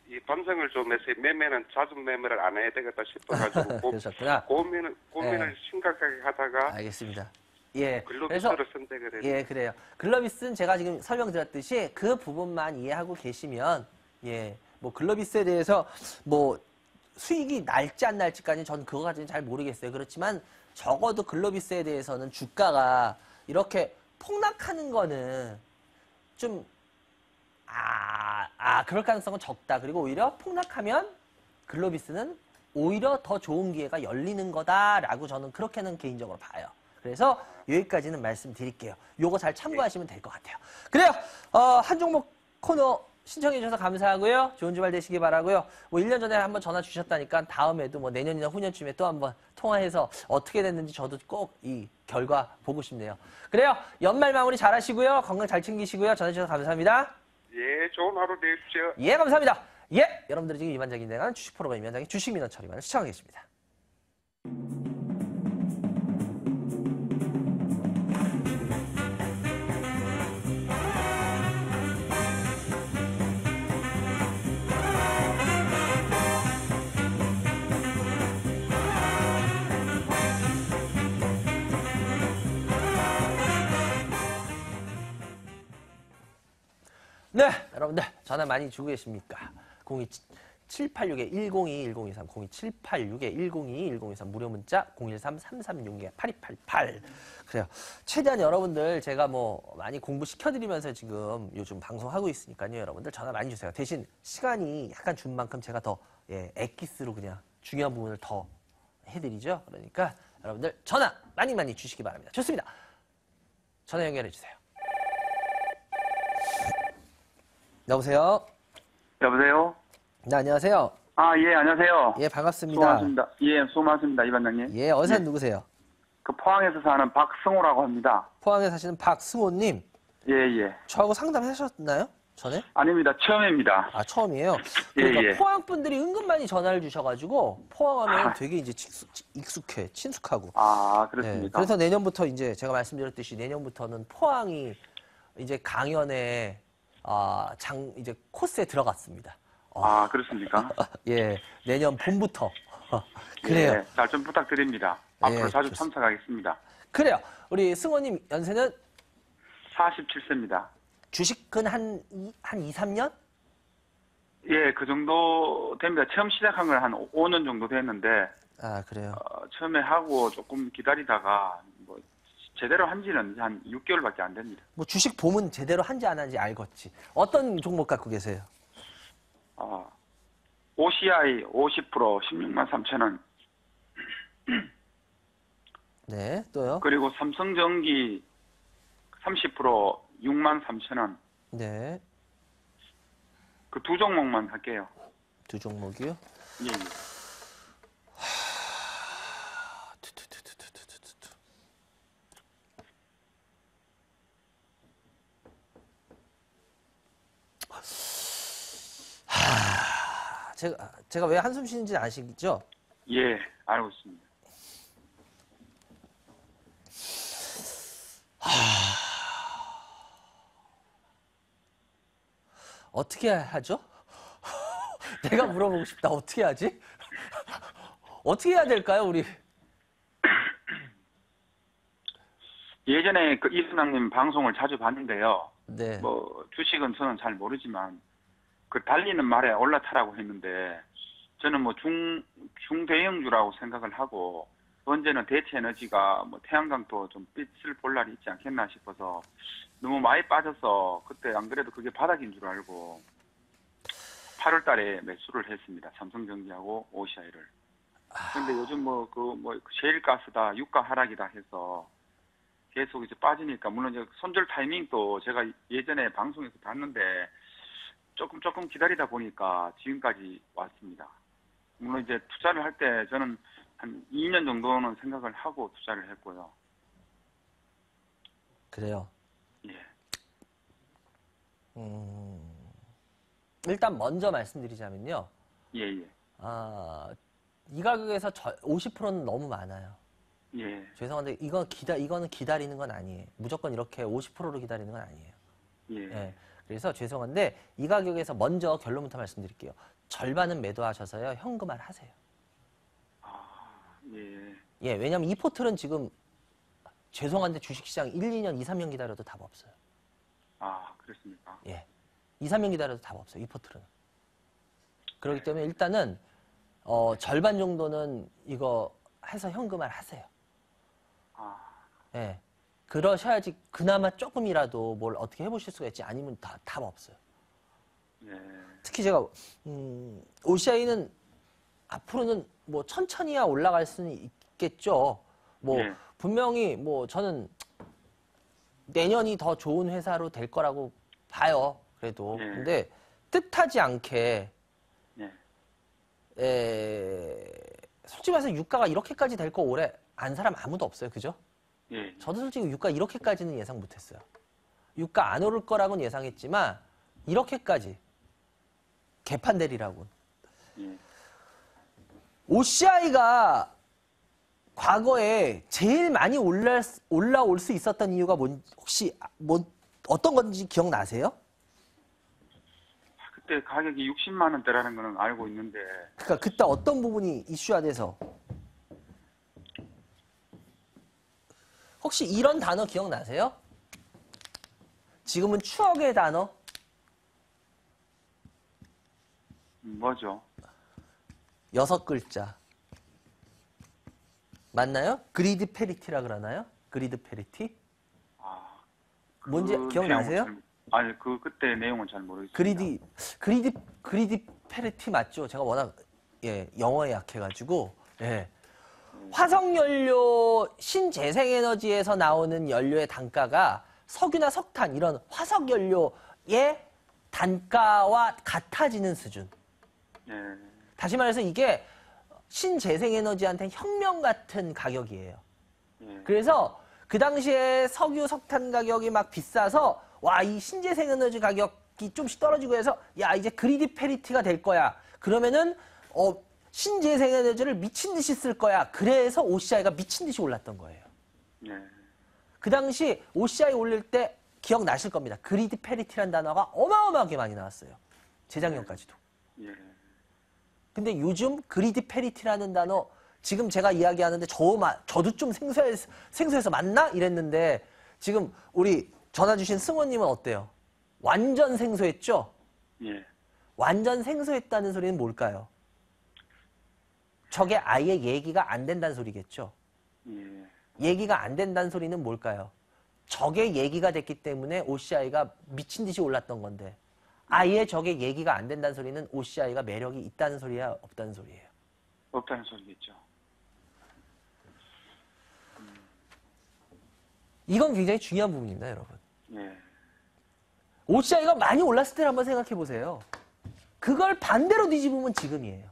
이 반성을 좀 해서 매매는 자주 매매를 안 해야 되겠다 싶어가지고 그러셨구나. 고민을 네. 심각하게 하다가 알겠습니다. 예. 글로비스를 선택을 했어요. 예, 그래요. 글로비스는 제가 지금 설명드렸듯이 그 부분만 이해하고 계시면, 예, 뭐 글로비스에 대해서 뭐 수익이 날지 안 날지까지는 전 그거까지는 잘 모르겠어요. 그렇지만 적어도 글로비스에 대해서는 주가가 이렇게 폭락하는 거는 좀, 그럴 가능성은 적다. 그리고 오히려 폭락하면 글로비스는 오히려 더 좋은 기회가 열리는 거다라고 저는 그렇게는 개인적으로 봐요. 그래서 여기까지는 말씀드릴게요. 요거 잘 참고하시면 될 것 같아요. 그래요. 한 종목 코너 신청해 주셔서 감사하고요. 좋은 주말 되시기 바라고요. 뭐 1년 전에 한번 전화 주셨다니까 다음에도 뭐 내년이나 후년쯤에 또 한번 통화해서 어떻게 됐는지 저도 꼭 이 결과 보고 싶네요. 그래요. 연말 마무리 잘 하시고요. 건강 잘 챙기시고요. 전화 주셔서 감사합니다. 예, 좋은 하루 되십시오. 예, 감사합니다. 예, 여러분들이 지금 이만장인 대한 주식 프로그램 이만장의 주식 민원 처리만을 시청하고 계십니다. 네, 여러분들 전화 많이 주고 계십니까? 02786-102-1023, 02786-102-1023, 무료 문자 013-336-8288. 그래요. 최대한 여러분들 제가 뭐 많이 공부시켜드리면서 지금 요즘 방송하고 있으니까요. 여러분들 전화 많이 주세요. 대신 시간이 약간 준 만큼 제가 더 엑기스로 그냥 중요한 부분을 더 해드리죠. 그러니까 여러분들 전화 많이 주시기 바랍니다. 좋습니다. 전화 연결해 주세요. 여보세요? 여보세요? 네, 안녕하세요. 예, 안녕하세요. 예, 반갑습니다. 수고하셨습니다. 예, 수고 많습니다, 이반장님. 예, 어디서 누구세요? 그 포항에서 사는 박승호라고 합니다. 포항에 사시는 박승호님. 예. 저하고 상담하셨나요? 전에? 아닙니다. 처음입니다. 처음이에요? 예, 그러니까 예. 포항 분들이 은근 많이 전화를 주셔가지고, 포항하면 되게 이제 익숙해, 친숙하고. 그렇습니까? 네, 그래서 내년부터 이제 제가 말씀드렸듯이 내년부터는 포항이 이제 강연에, 이제 코스에 들어갔습니다. 그렇습니까? 예, 내년 봄부터. 그래요. 예, 잘 좀 부탁드립니다. 앞으로 자주 좋습니다. 참석하겠습니다. 그래요. 우리 승호님 연세는 47세입니다. 주식은 한 2, 3년? 예, 그 정도 됩니다. 처음 시작한 건 한 5년 정도 됐는데, 그래요. 처음에 하고 조금 기다리다가, 뭐, 제대로 한 지는 한 6개월밖에 안 됩니다. 뭐 주식 봄은 제대로 한지 안 한지 알겠지. 어떤 종목 갖고 계세요? OCI 50% 16만 3천 원. 네, 또요. 그리고 삼성전기 30% 6만 3천 원. 네, 그 두 종목만 할게요. 두 종목이요. 예, 예. 제가 왜 한숨 쉬는지 아시죠? 예, 알고 있습니다. 어떻게 하죠? 내가 물어보고 싶다. 어떻게 하지? 어떻게 해야 될까요, 우리? 예전에 그 이순왕님 방송을 자주 봤는데요. 네. 뭐 주식은 저는 잘 모르지만 그 달리는 말에 올라타라고 했는데 저는 뭐 중대형주라고 생각을 하고 언제는 대체 에너지가 뭐 태양광도 좀 빛을 볼 날이 있지 않겠나 싶어서 너무 많이 빠져서 그때 안 그래도 그게 바닥인 줄 알고 8월 달에 매수를 했습니다. 삼성전기하고 OCI를. 근데 요즘 셰일가스다 유가 하락이다 해서 계속 이제 빠지니까 물론 이제 손절 타이밍도 제가 예전에 방송에서 봤는데 조금 기다리다 보니까 지금까지 왔습니다. 물론 이제 투자를 할 때 저는 한 2년 정도는 생각을 하고 투자를 했고요. 그래요. 예. 일단 먼저 말씀드리자면요. 예, 예. 이 가격에서 50%는 너무 많아요. 예. 죄송한데 이거는 기다리는 건 아니에요. 무조건 이렇게 50%로 기다리는 건 아니에요. 예. 예. 그래서 죄송한데 이 가격에서 먼저 결론부터 말씀드릴게요. 절반은 매도하셔서요. 현금화 하세요. 예. 예, 왜냐면 이 포틀은 지금 죄송한데 주식시장 1, 2년, 2, 3년 기다려도 답 없어요. 그렇습니까? 예. 2, 3년 기다려도 답 없어요. 이 포틀은. 그렇기 때문에 일단은 절반 정도는 이거 해서 현금화를 하세요. 예. 그러셔야지 그나마 조금이라도 뭘 어떻게 해보실 수가 있지. 아니면 답 없어요. 예. 특히 제가 OCI는 앞으로는 뭐 천천히야 올라갈 수는 있겠죠. 뭐 예. 분명히 뭐 저는 내년이 더 좋은 회사로 될 거라고 봐요. 그래도 예. 근데 뜻하지 않게 솔직히 말해서 유가가 이렇게까지 될 거 올해 안 사람 아무도 없어요. 그죠? 예. 저도 솔직히 유가 이렇게까지는 예상 못했어요. 유가 안 오를 거라고는 예상했지만 이렇게까지 개판되리라고. 예. OCI가 과거에 제일 많이 올라올 수 있었던 이유가 혹시 어떤 건지 기억나세요? 그때 가격이 60만 원대라는 거는 알고 있는데. 그러니까 그때 어떤 부분이 이슈화 돼서 혹시 이런 단어 기억나세요? 지금은 추억의 단어? 뭐죠? 6글자. 맞나요? 그리드 페리티라 그러나요? 그리드 페리티? 뭔지 기억나세요? 그때 내용은 잘 모르겠습니다. 그리드 페리티 맞죠? 제가 워낙 영어에 약해가지고 화석연료 신재생에너지에서 나오는 연료의 단가가 석유나 석탄 이런 화석연료의 단가와 같아지는 수준. 예. 다시 말해서 이게 신재생에너지한테는 혁명 같은 가격이에요. 예. 그래서 그 당시에 석유, 석탄 가격이 막 비싸서 와, 이 신재생에너지 가격이 좀씩 떨어지고 해서 야, 이제 그리드 페리티가 될 거야. 그러면은 신재생에너지를 미친 듯이 쓸 거야. 그래서 OCI가 미친 듯이 올랐던 거예요. 예. 그 당시 OCI 올릴 때 기억나실 겁니다. 그리드 페리티라는 단어가 어마어마하게 많이 나왔어요. 재작년까지도. 예. 근데 요즘 그리드 페리티라는 단어 지금 제가 이야기하는데 저도 좀 생소해서 맞나? 이랬는데 지금 우리 전화 주신 승호님은 어때요? 완전 생소했죠? 예. 완전 생소했다는 소리는 뭘까요? 저게 아예 얘기가 안 된다는 소리겠죠? 예. 얘기가 안 된다는 소리는 뭘까요? 저게 얘기가 됐기 때문에 OCI가 미친 듯이 올랐던 건데 아예 저게 얘기가 안 된다는 소리는 OCI가 매력이 있다는 소리야, 없다는 소리예요? 없다는 소리겠죠. 이건 굉장히 중요한 부분입니다, 여러분. 예. OCI가 많이 올랐을 때를 한번 생각해 보세요. 그걸 반대로 뒤집으면 지금이에요.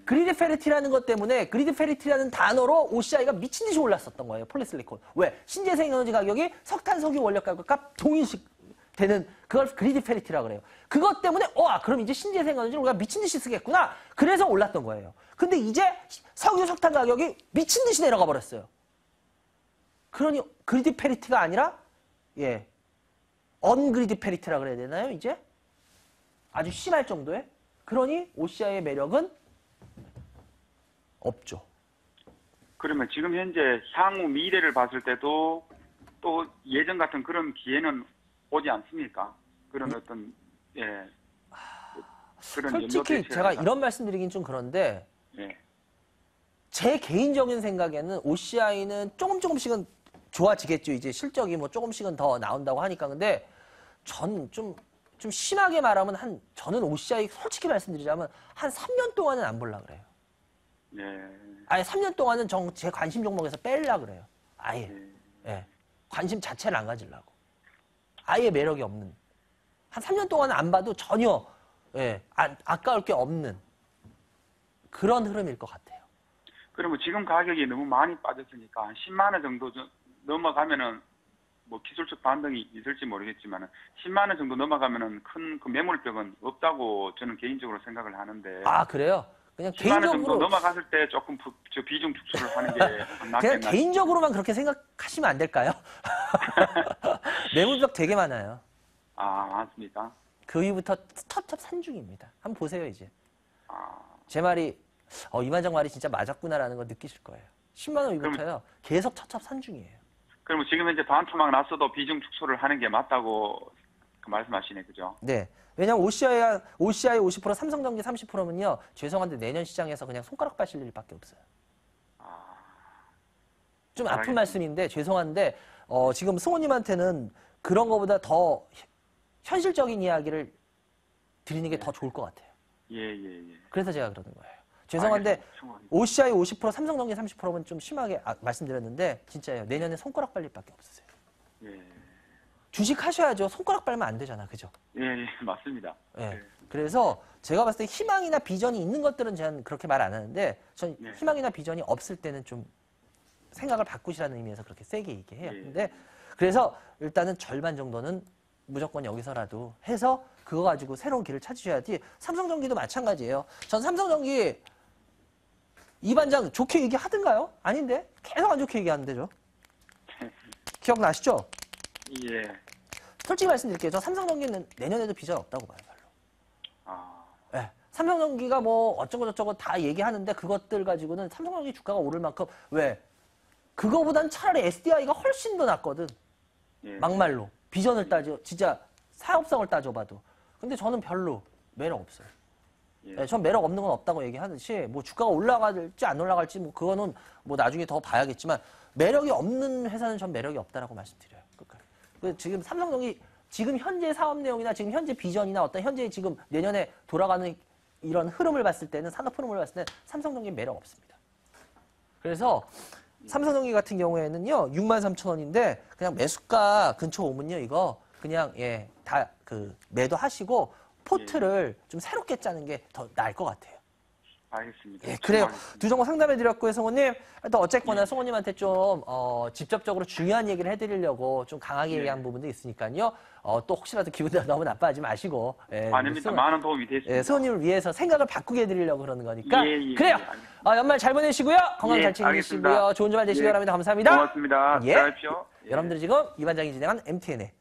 그리드 페리티라는 것 때문에 그리드 페리티라는 단어로 OCI가 미친 듯이 올랐었던 거예요. 폴리실리콘. 왜? 신재생 에너지 가격이 석탄, 석유 원료 가격과 동일식 되는 그걸 그리드 페리티라 그래요. 그것 때문에 그럼 이제 신재생 에너지를 우리가 미친 듯이 쓰겠구나. 그래서 올랐던 거예요. 근데 이제 석유, 석탄 가격이 미친 듯이 내려가 버렸어요. 그러니 그리드 페리티가 아니라 언그리드 페리티라 그래야 되나요? 이제 아주 심할 정도의. 그러니 OCI의 매력은 없죠. 그러면 지금 현재 향후 미래를 봤을 때도 또 예전 같은 그런 기회는 오지 않습니까? 그런 어떤 그런 솔직히 제가 이런 말씀드리긴 좀 그런데 예. 제 개인적인 생각에는 OCI는 조금씩은 좋아지겠죠. 이제 실적이 뭐 조금씩은 더 나온다고 하니까. 근데 전 좀 심하게 말하면 저는 OCI 솔직히 말씀드리자면 한 3년 동안은 안 볼라 그래요. 네. 아예 3년 동안은 제 관심 종목에서 뺄라 그래요. 아예. 예. 관심 자체를 안 가지려고. 아예 매력이 없는. 한 3년 동안은 안 봐도 전혀 아까울 게 없는 그런 흐름일 것 같아요. 그러면 지금 가격이 너무 많이 빠졌으니까 한 10만 원 정도 넘어가면은 뭐 기술적 반등이 있을지 모르겠지만 10만 원 정도 넘어가면은 큰 그 매물벽은 없다고 저는 개인적으로 생각을 하는데. 아, 그래요? 그냥 10만 원 정도 개인적으로 넘어갔을 때 조금 저 비중 축소를 하는 게 그냥 낫겠나. 개인적으로만 그렇게 생각하시면 안 될까요? 매물벽 되게 많아요. 아, 맞습니까? 그 이후부터 첩첩 산중입니다. 한번 보세요, 이제. 아, 제 말이 이만장 말이 진짜 맞았구나라는 거 느끼실 거예요. 10만 원 이후부터요. 계속 첩첩 산중이에요. 그러면 지금 현재 반토막 났어도 비중 축소를 하는 게 맞다고 말씀하시네, 그죠? 네. 왜냐면 OCI 50%, 삼성전기 30%면요. 죄송한데 내년 시장에서 그냥 손가락 빠실 일밖에 없어요. 좀 아픈 알겠습니다. 말씀인데 죄송한데 지금 승호님한테는 그런 거보다 더 현실적인 이야기를 드리는 게 더 좋을 것 같아요. 예. 그래서 제가 그러는 거예요. 죄송한데 알겠습니다. OCI 50%, 삼성전기 30%면 좀 심하게 말씀드렸는데 진짜예요. 내년에 손가락 빨릴 밖에 없으세요. 예. 주식 하셔야죠. 손가락 빨면 안 되잖아. 그죠? 예, 맞습니다. 예. 네. 그래서 제가 봤을 때 희망이나 비전이 있는 것들은 저는 그렇게 말 안 하는데 전 네. 희망이나 비전이 없을 때는 좀 생각을 바꾸시라는 의미에서 그렇게 세게 얘기해요. 예. 근데 그래서 일단은 절반 정도는 무조건 여기서라도 해서 그거 가지고 새로운 길을 찾으셔야지. 삼성전기도 마찬가지예요. 전 삼성전기 이 반장 좋게 얘기하던가요? 아닌데 계속 안 좋게 얘기하는데 죠 기억나시죠? 예. 솔직히 말씀드릴게요. 저 삼성전기는 내년에도 비전 없다고 봐요. 별로. 아, 네. 삼성전기가 뭐 어쩌고 저쩌고 다 얘기하는데 그것들 가지고는 삼성전기 주가가 오를 만큼 왜? 그거보단 차라리 SDI가 훨씬 더 낫거든. 예. 막말로. 비전을 진짜 사업성을 따져봐도. 근데 저는 별로 매력 없어요. 예. 네, 전 매력 없는 건 없다고 얘기하듯이 뭐 주가가 올라갈지 안 올라갈지 뭐 그거는 뭐 나중에 더 봐야겠지만 매력이 없는 회사는 전 매력이 없다라고 말씀드려요. 끝까지. 지금 삼성전기 지금 현재 사업 내용이나 지금 현재 비전이나 어떤 현재 지금 내년에 돌아가는 이런 흐름을 봤을 때는 산업 흐름을 봤을 때는 삼성전기 매력 없습니다. 그래서 삼성전기 같은 경우에는요 63,000원인데 그냥 매수가 근처 오면요 이거 그냥 다 그 매도하시고 포트를 좀 새롭게 짜는 게 더 나을 것 같아요. 알겠습니다. 예, 그래요. 알겠습니다. 두 종목 상담해드렸고요, 성우님. 또 어쨌거나 성우님한테 좀 직접적으로 중요한 얘기를 해드리려고 좀 강하게 얘기한 부분도 있으니까요. 또 혹시라도 기분 너무 나빠하지 마시고. 예, 아닙니다. 많은 도움이 됐습니다. 예, 성우님을 위해서 생각을 바꾸게 해드리려고 그러는 거니까. 예, 그래요. 알겠습니다. 연말 잘 보내시고요. 건강 예, 잘 챙기시고요. 알겠습니다. 좋은 주말 되시기 예. 바랍니다. 감사합니다. 고맙습니다. 예. 들어가십시오. 예. 여러분들이 지금 이반장이 진행한 MTN의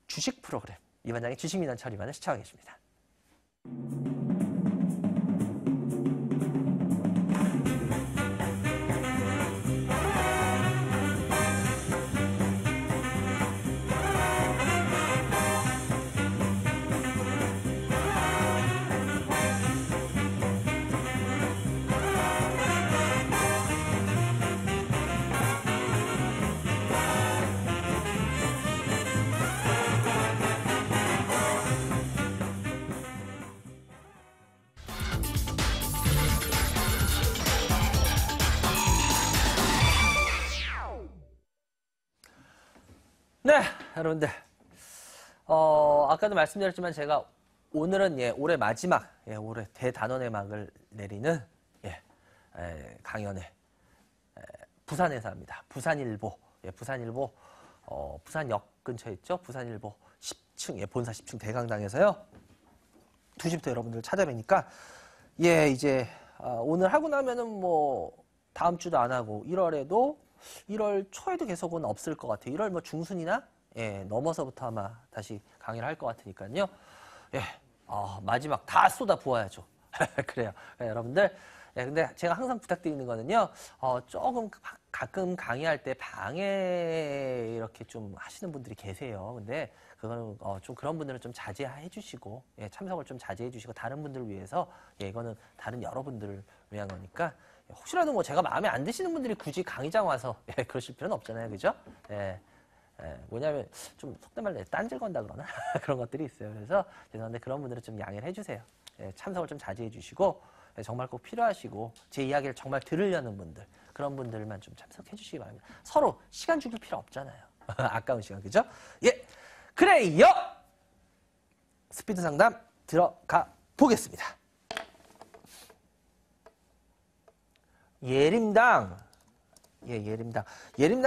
주식 프로그램 이반장의 주식민원 처리반을 시청하고 계십니다. 네, 여러분들. 아까도 말씀드렸지만 제가 오늘은 올해 마지막, 올해 대단원의 막을 내리는 강연회 부산에서 합니다. 부산일보, 부산일보, 부산역 근처에 있죠. 부산일보 10층, 본사 10층 대강당에서요. 2시부터 여러분들 찾아뵈니까 이제 오늘 하고 나면은 뭐 다음 주도 안 하고 1월에도 1월 초에도 계속은 없을 것 같아요. 1월 뭐 중순이나 넘어서부터 아마 다시 강의를 할 것 같으니까요. 마지막 다 쏟아 부어야죠. 그래요. 여러분들. 근데 제가 항상 부탁드리는 거는요, 조금 가끔 강의할 때 방해 이렇게 좀 하시는 분들이 계세요. 근데 그거는 좀 그런 분들은 좀 자제해 주시고, 참석을 좀 자제해 주시고, 다른 분들을 위해서, 이거는 다른 여러분들을 위한 거니까, 혹시라도 뭐 제가 마음에 안 드시는 분들이 굳이 강의장 와서, 그러실 필요는 없잖아요. 그죠? 뭐냐면, 좀 속된 말로 딴질 건다 그러나? 그런 것들이 있어요. 그래서 죄송한데 그런 분들은 좀 양해를 해주세요. 참석을 좀 자제해 주시고, 정말 꼭 필요하시고 제 이야기를 정말 들으려는 분들 그런 분들만 좀 참석해 주시기 바랍니다. 서로 시간 죽일 필요 없잖아요. 아까운 시간 그죠? 그래요. 스피드 상담 들어가 보겠습니다. 예림당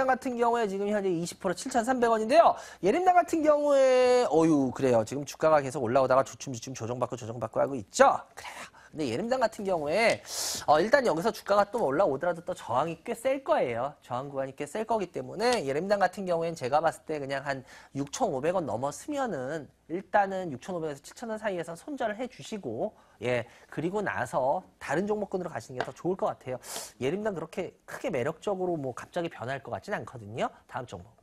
같은 경우에 지금 현재 20% 7,300원인데요. 예림당 같은 경우에 그래요. 지금 주가가 계속 올라오다가 주춤 조정받고 하고 있죠. 그래요. 근데 예림당 같은 경우에 일단 여기서 주가가 또 올라오더라도 또 저항이 꽤 셀 거예요. 저항 구간이 꽤 셀 거기 때문에 예림당 같은 경우에는 제가 봤을 때 그냥 한 6,500원 넘었으면은 일단은 6,500원에서 7,000원 사이에서 손절을 해 주시고 그리고 나서 다른 종목군으로 가시는 게 더 좋을 것 같아요. 예림당 그렇게 크게 매력적으로 뭐 갑자기 변할 것 같진 않거든요. 다음 종목.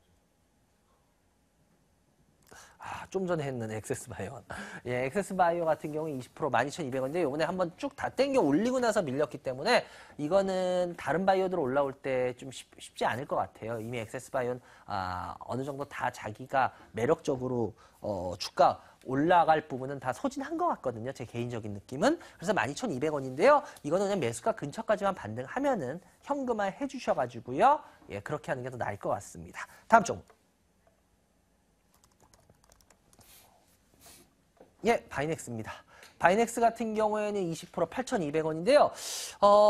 좀 전에 했는 엑세스바이오. 엑세스바이오 같은 경우에 20% 12,200원인데 요번에 한번 쭉 다 땡겨 올리고 나서 밀렸기 때문에 이거는 다른 바이오들 올라올 때 좀 쉽지 않을 것 같아요. 이미 엑세스바이오는 어느 정도 다 자기가 매력적으로 주가 올라갈 부분은 다 소진한 것 같거든요. 제 개인적인 느낌은. 그래서 12,200원인데요. 이거는 그냥 매수가 근처까지만 반등하면은 현금화 해주셔가지고요. 그렇게 하는 게 더 나을 것 같습니다. 다음 종목. 바이넥스입니다. 바이넥스 같은 경우에는 20% 8,200원인데요.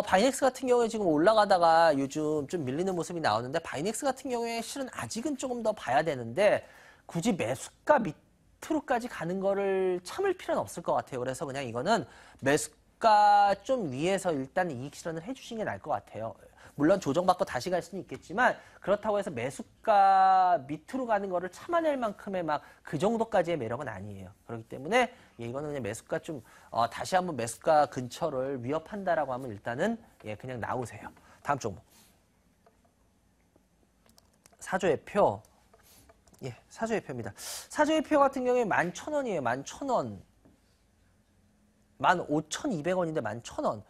바이넥스 같은 경우에 지금 올라가다가 요즘 좀 밀리는 모습이 나오는데 바이넥스 같은 경우에 실은 아직은 조금 더 봐야 되는데 굳이 매수가 밑으로까지 가는 거를 참을 필요는 없을 것 같아요. 그래서 그냥 이거는 매수가 좀 위에서 일단 이익 실현을 해주시는 게 나을 것 같아요. 물론 조정받고 다시 갈 수는 있겠지만 그렇다고 해서 매수가 밑으로 가는 거를 참아낼 만큼의 막 그 정도까지의 매력은 아니에요. 그렇기 때문에 이거는 그냥 매수가 좀 다시 한번 매수가 근처를 위협한다라고 하면 일단은 그냥 나오세요. 다음 종목. 사조회표. 사조회표입니다. 사조회표 같은 경우에 11,000원이에요. 11,000원. 15,200원인데 11,000원.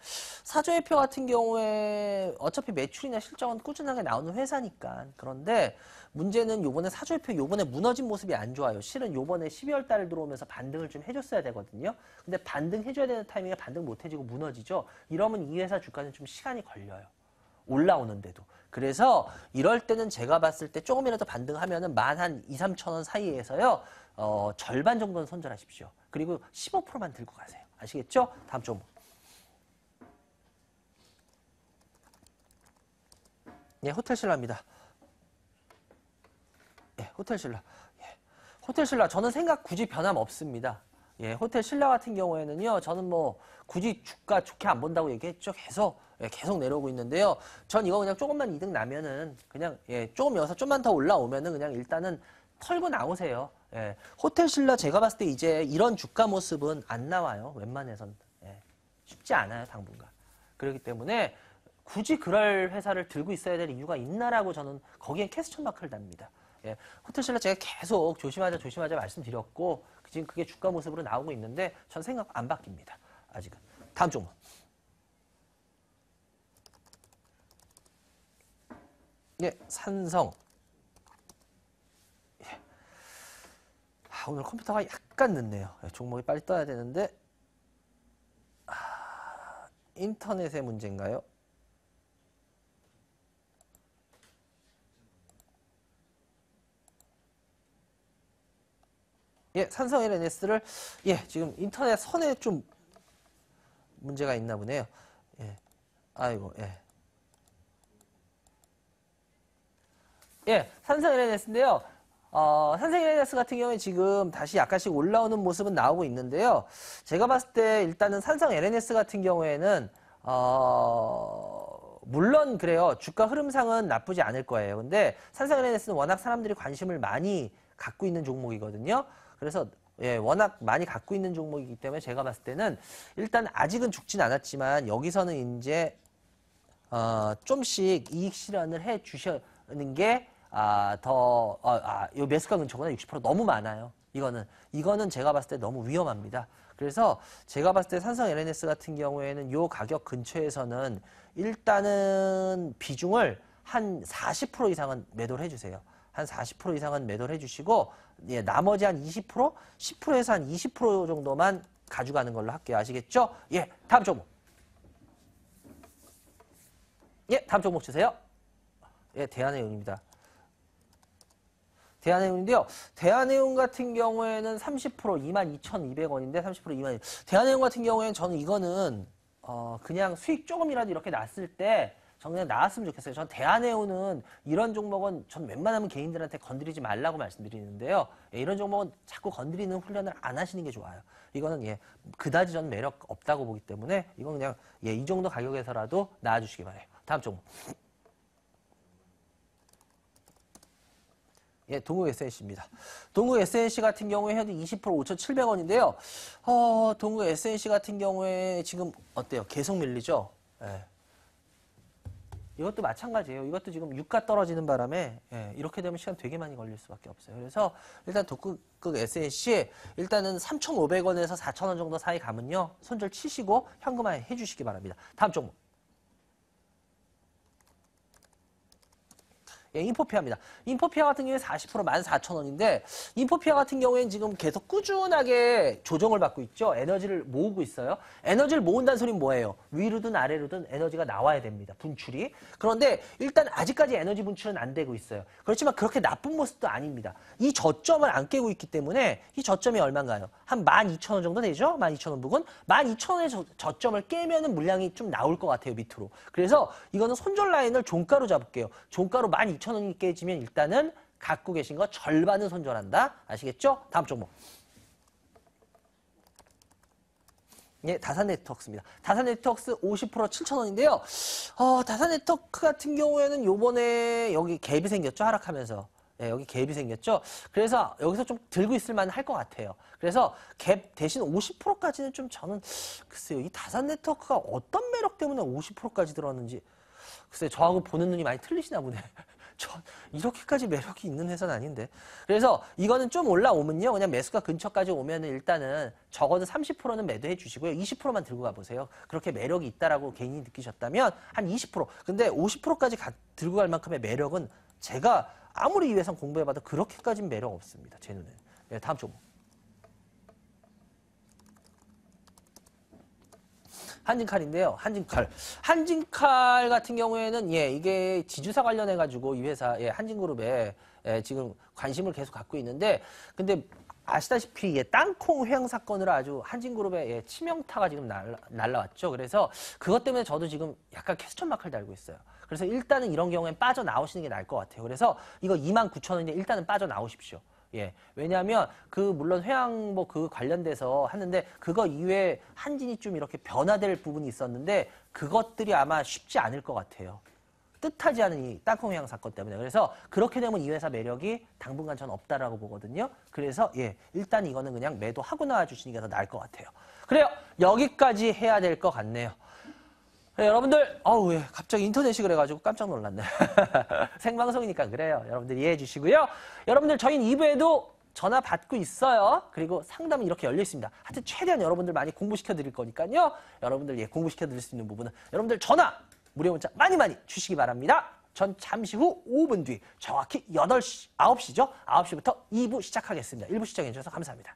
사조회표 같은 경우에 어차피 매출이나 실적은 꾸준하게 나오는 회사니까. 그런데 문제는 요번에 사조회표 요번에 무너진 모습이 안 좋아요. 실은 요번에 12월 달 들어오면서 반등을 좀 해줬어야 되거든요. 근데 반등해줘야 되는 타이밍에 반등 못 해주고 무너지죠. 이러면 이 회사 주가는 좀 시간이 걸려요. 올라오는데도. 그래서 이럴 때는 제가 봤을 때 조금이라도 반등하면은 한 2, 3천 원 사이에서요. 절반 정도는 손절하십시오. 그리고 15%만 들고 가세요. 아시겠죠? 다음 종목. 호텔신라입니다. 호텔신라. 호텔신라 저는 생각 굳이 변함 없습니다. 호텔신라 같은 경우에는요. 저는 뭐 굳이 주가 좋게 안 본다고 얘기했죠. 계속 내려오고 있는데요. 전 이거 그냥 조금만 이득 나면은 그냥 조금 여기서 좀만 더 올라오면은 그냥 일단은 털고 나오세요. 호텔신라 제가 봤을 때 이제 이런 주가 모습은 안 나와요. 웬만해선. 쉽지 않아요. 당분간. 그렇기 때문에 굳이 그럴 회사를 들고 있어야 될 이유가 있나라고 저는 거기에 퀘스천 마크를 답니다. 호텔신라 제가 계속 조심하자 말씀드렸고 지금 그게 주가 모습으로 나오고 있는데 전 생각 안 바뀝니다. 아직은. 다음 종목. 산성. 오늘 컴퓨터가 약간 늦네요. 종목이 빨리 떠야 되는데 인터넷의 문제인가요? 예, 산성 LNS를 예, 지금 인터넷 선에 좀 문제가 있나 보네요. 예. 아이고, 예. 예, 산성 LNS인데요. 산성 LNS 같은 경우에 지금 다시 약간씩 올라오는 모습은 나오고 있는데요. 제가 봤을 때 일단은 산성 LNS 같은 경우에는 물론 그래요. 주가 흐름상은 나쁘지 않을 거예요. 근데 산성 LNS는 워낙 사람들이 관심을 많이 갖고 있는 종목이거든요. 그래서 예, 워낙 많이 갖고 있는 종목이기 때문에 제가 봤을 때는 일단 아직은 죽진 않았지만 여기서는 이제 좀씩 이익 실현을 해 주시는 게 요 매수가 근처구나. 60% 너무 많아요. 이거는 제가 봤을 때 너무 위험합니다. 그래서 제가 봤을 때 산성 LNS 같은 경우에는 요 가격 근처에서는 일단은 비중을 한 40% 이상은 매도를 해주세요. 한 40% 이상은 매도를 해주시고, 예, 나머지 한 20%? 10%에서 한 20% 정도만 가져가는 걸로 할게요. 아시겠죠? 예, 다음 종목. 예, 다음 종목 주세요. 예, 대한해운입니다. 대한해운인데요. 대한해운 같은 경우에는 30% 22,200원인데 30% 2만. 대한해운 같은 경우에는 저는 이거는 그냥 수익 조금이라도 이렇게 났을 때 저는 그냥 나왔으면 좋겠어요. 전 대한해운은 이런 종목은 전 웬만하면 개인들한테 건드리지 말라고 말씀드리는데요. 예, 이런 종목은 자꾸 건드리는 훈련을 안 하시는 게 좋아요. 이거는 예, 그다지 전 매력 없다고 보기 때문에 이건 그냥 예, 이 정도 가격에서라도 나와주시기 바래요. 다음 종목. 예, 동국 SNC입니다. 동국 SNC 같은 경우에 현재 20% 5,700원인데요. 동국 SNC 같은 경우에 지금 어때요? 계속 밀리죠? 예. 이것도 마찬가지예요. 이것도 지금 유가 떨어지는 바람에 예, 이렇게 되면 시간 되게 많이 걸릴 수밖에 없어요. 그래서 일단 동국 SNC 일단은 3,500원에서 4,000원 정도 사이 가면요. 손절 치시고 현금화 해주시기 바랍니다. 다음 종목. 예, 인포피아입니다. 인포피아 같은 경우에 40% 14,000원인데 인포피아 같은 경우에는 지금 계속 꾸준하게 조정을 받고 있죠. 에너지를 모으고 있어요. 에너지를 모은다는 소리는 뭐예요? 위로든 아래로든 에너지가 나와야 됩니다. 분출이. 그런데 일단 아직까지 에너지 분출은 안 되고 있어요. 그렇지만 그렇게 나쁜 모습도 아닙니다. 이 저점을 안 깨고 있기 때문에 이 저점이 얼마인가요? 한 12,000원 정도 되죠? 12,000원 부근. 12,000원의 저점을 깨면은 물량이 좀 나올 것 같아요. 밑으로. 그래서 이거는 손절 라인을 종가로 잡을게요. 종가로 12,000원이 깨지면 일단은 갖고 계신 거 절반은 손절한다. 아시겠죠? 다음 종목. 예, 다산네트워크입니다. 다산네트워크 50% 7,000원인데요. 다산네트워크 같은 경우에는 요번에 여기 갭이 생겼죠. 하락하면서. 예, 여기 갭이 생겼죠. 그래서 여기서 좀 들고 있을 만 할 것 같아요. 그래서 갭 대신 50%까지는 좀 저는 글쎄요. 이 다산네트워크가 어떤 매력 때문에 50%까지 들어왔는지 글쎄요. 저하고 보는 눈이 많이 틀리시나 보네. 저 이렇게까지 매력이 있는 회사는 아닌데. 그래서 이거는 좀 올라오면요. 그냥 매수가 근처까지 오면은 일단은 적어도 30%는 매도해 주시고요. 20%만 들고 가보세요. 그렇게 매력이 있다라고 개인이 느끼셨다면 한 20%. 근데 50%까지 들고 갈 만큼의 매력은 제가 아무리 이 회사 공부해봐도 그렇게까지는 매력 없습니다. 제 눈에. 네, 다음 종목. 한진칼인데요. 한진칼 같은 경우에는 예, 이게 지주사 관련해 가지고 이 회사 예, 한진그룹에 예, 지금 관심을 계속 갖고 있는데 근데 아시다시피 예, 땅콩 회항 사건으로 아주 한진그룹에 예, 치명타가 지금 날라왔죠. 그래서 그것 때문에 저도 지금 약간 캐스천 마크를 달고 있어요. 그래서 일단은 이런 경우엔 빠져나오시는 게 나을 것 같아요. 그래서 이거 29,000원인데 일단은 빠져나오십시오. 예. 왜냐하면 물론 회항 그 관련돼서 하는데 그거 이외에 한진이 좀 이렇게 변화될 부분이 있었는데 그것들이 아마 쉽지 않을 것 같아요. 뜻하지 않은 이 땅콩 회항 사건 때문에. 그래서 그렇게 되면 이 회사 매력이 당분간 전 없다라고 보거든요. 그래서 예, 일단 이거는 그냥 매도하고 나와주시는 게 더 나을 것 같아요. 그래요. 여기까지 해야 될 것 같네요. 네, 여러분들, 예, 갑자기 인터넷이 그래가지고 깜짝 놀랐네. 생방송이니까 그래요. 여러분들 이해해 주시고요. 여러분들 저희는 2부에도 전화 받고 있어요. 그리고 상담은 이렇게 열려 있습니다. 하여튼 최대한 여러분들 많이 공부시켜 드릴 거니까요. 여러분들 예, 공부시켜 드릴 수 있는 부분은 여러분들 전화, 무료 문자 많이 주시기 바랍니다. 전 잠시 후 5분 뒤 정확히 9시죠? 9시부터 2부 시작하겠습니다. 1부 시청해 주셔서 감사합니다.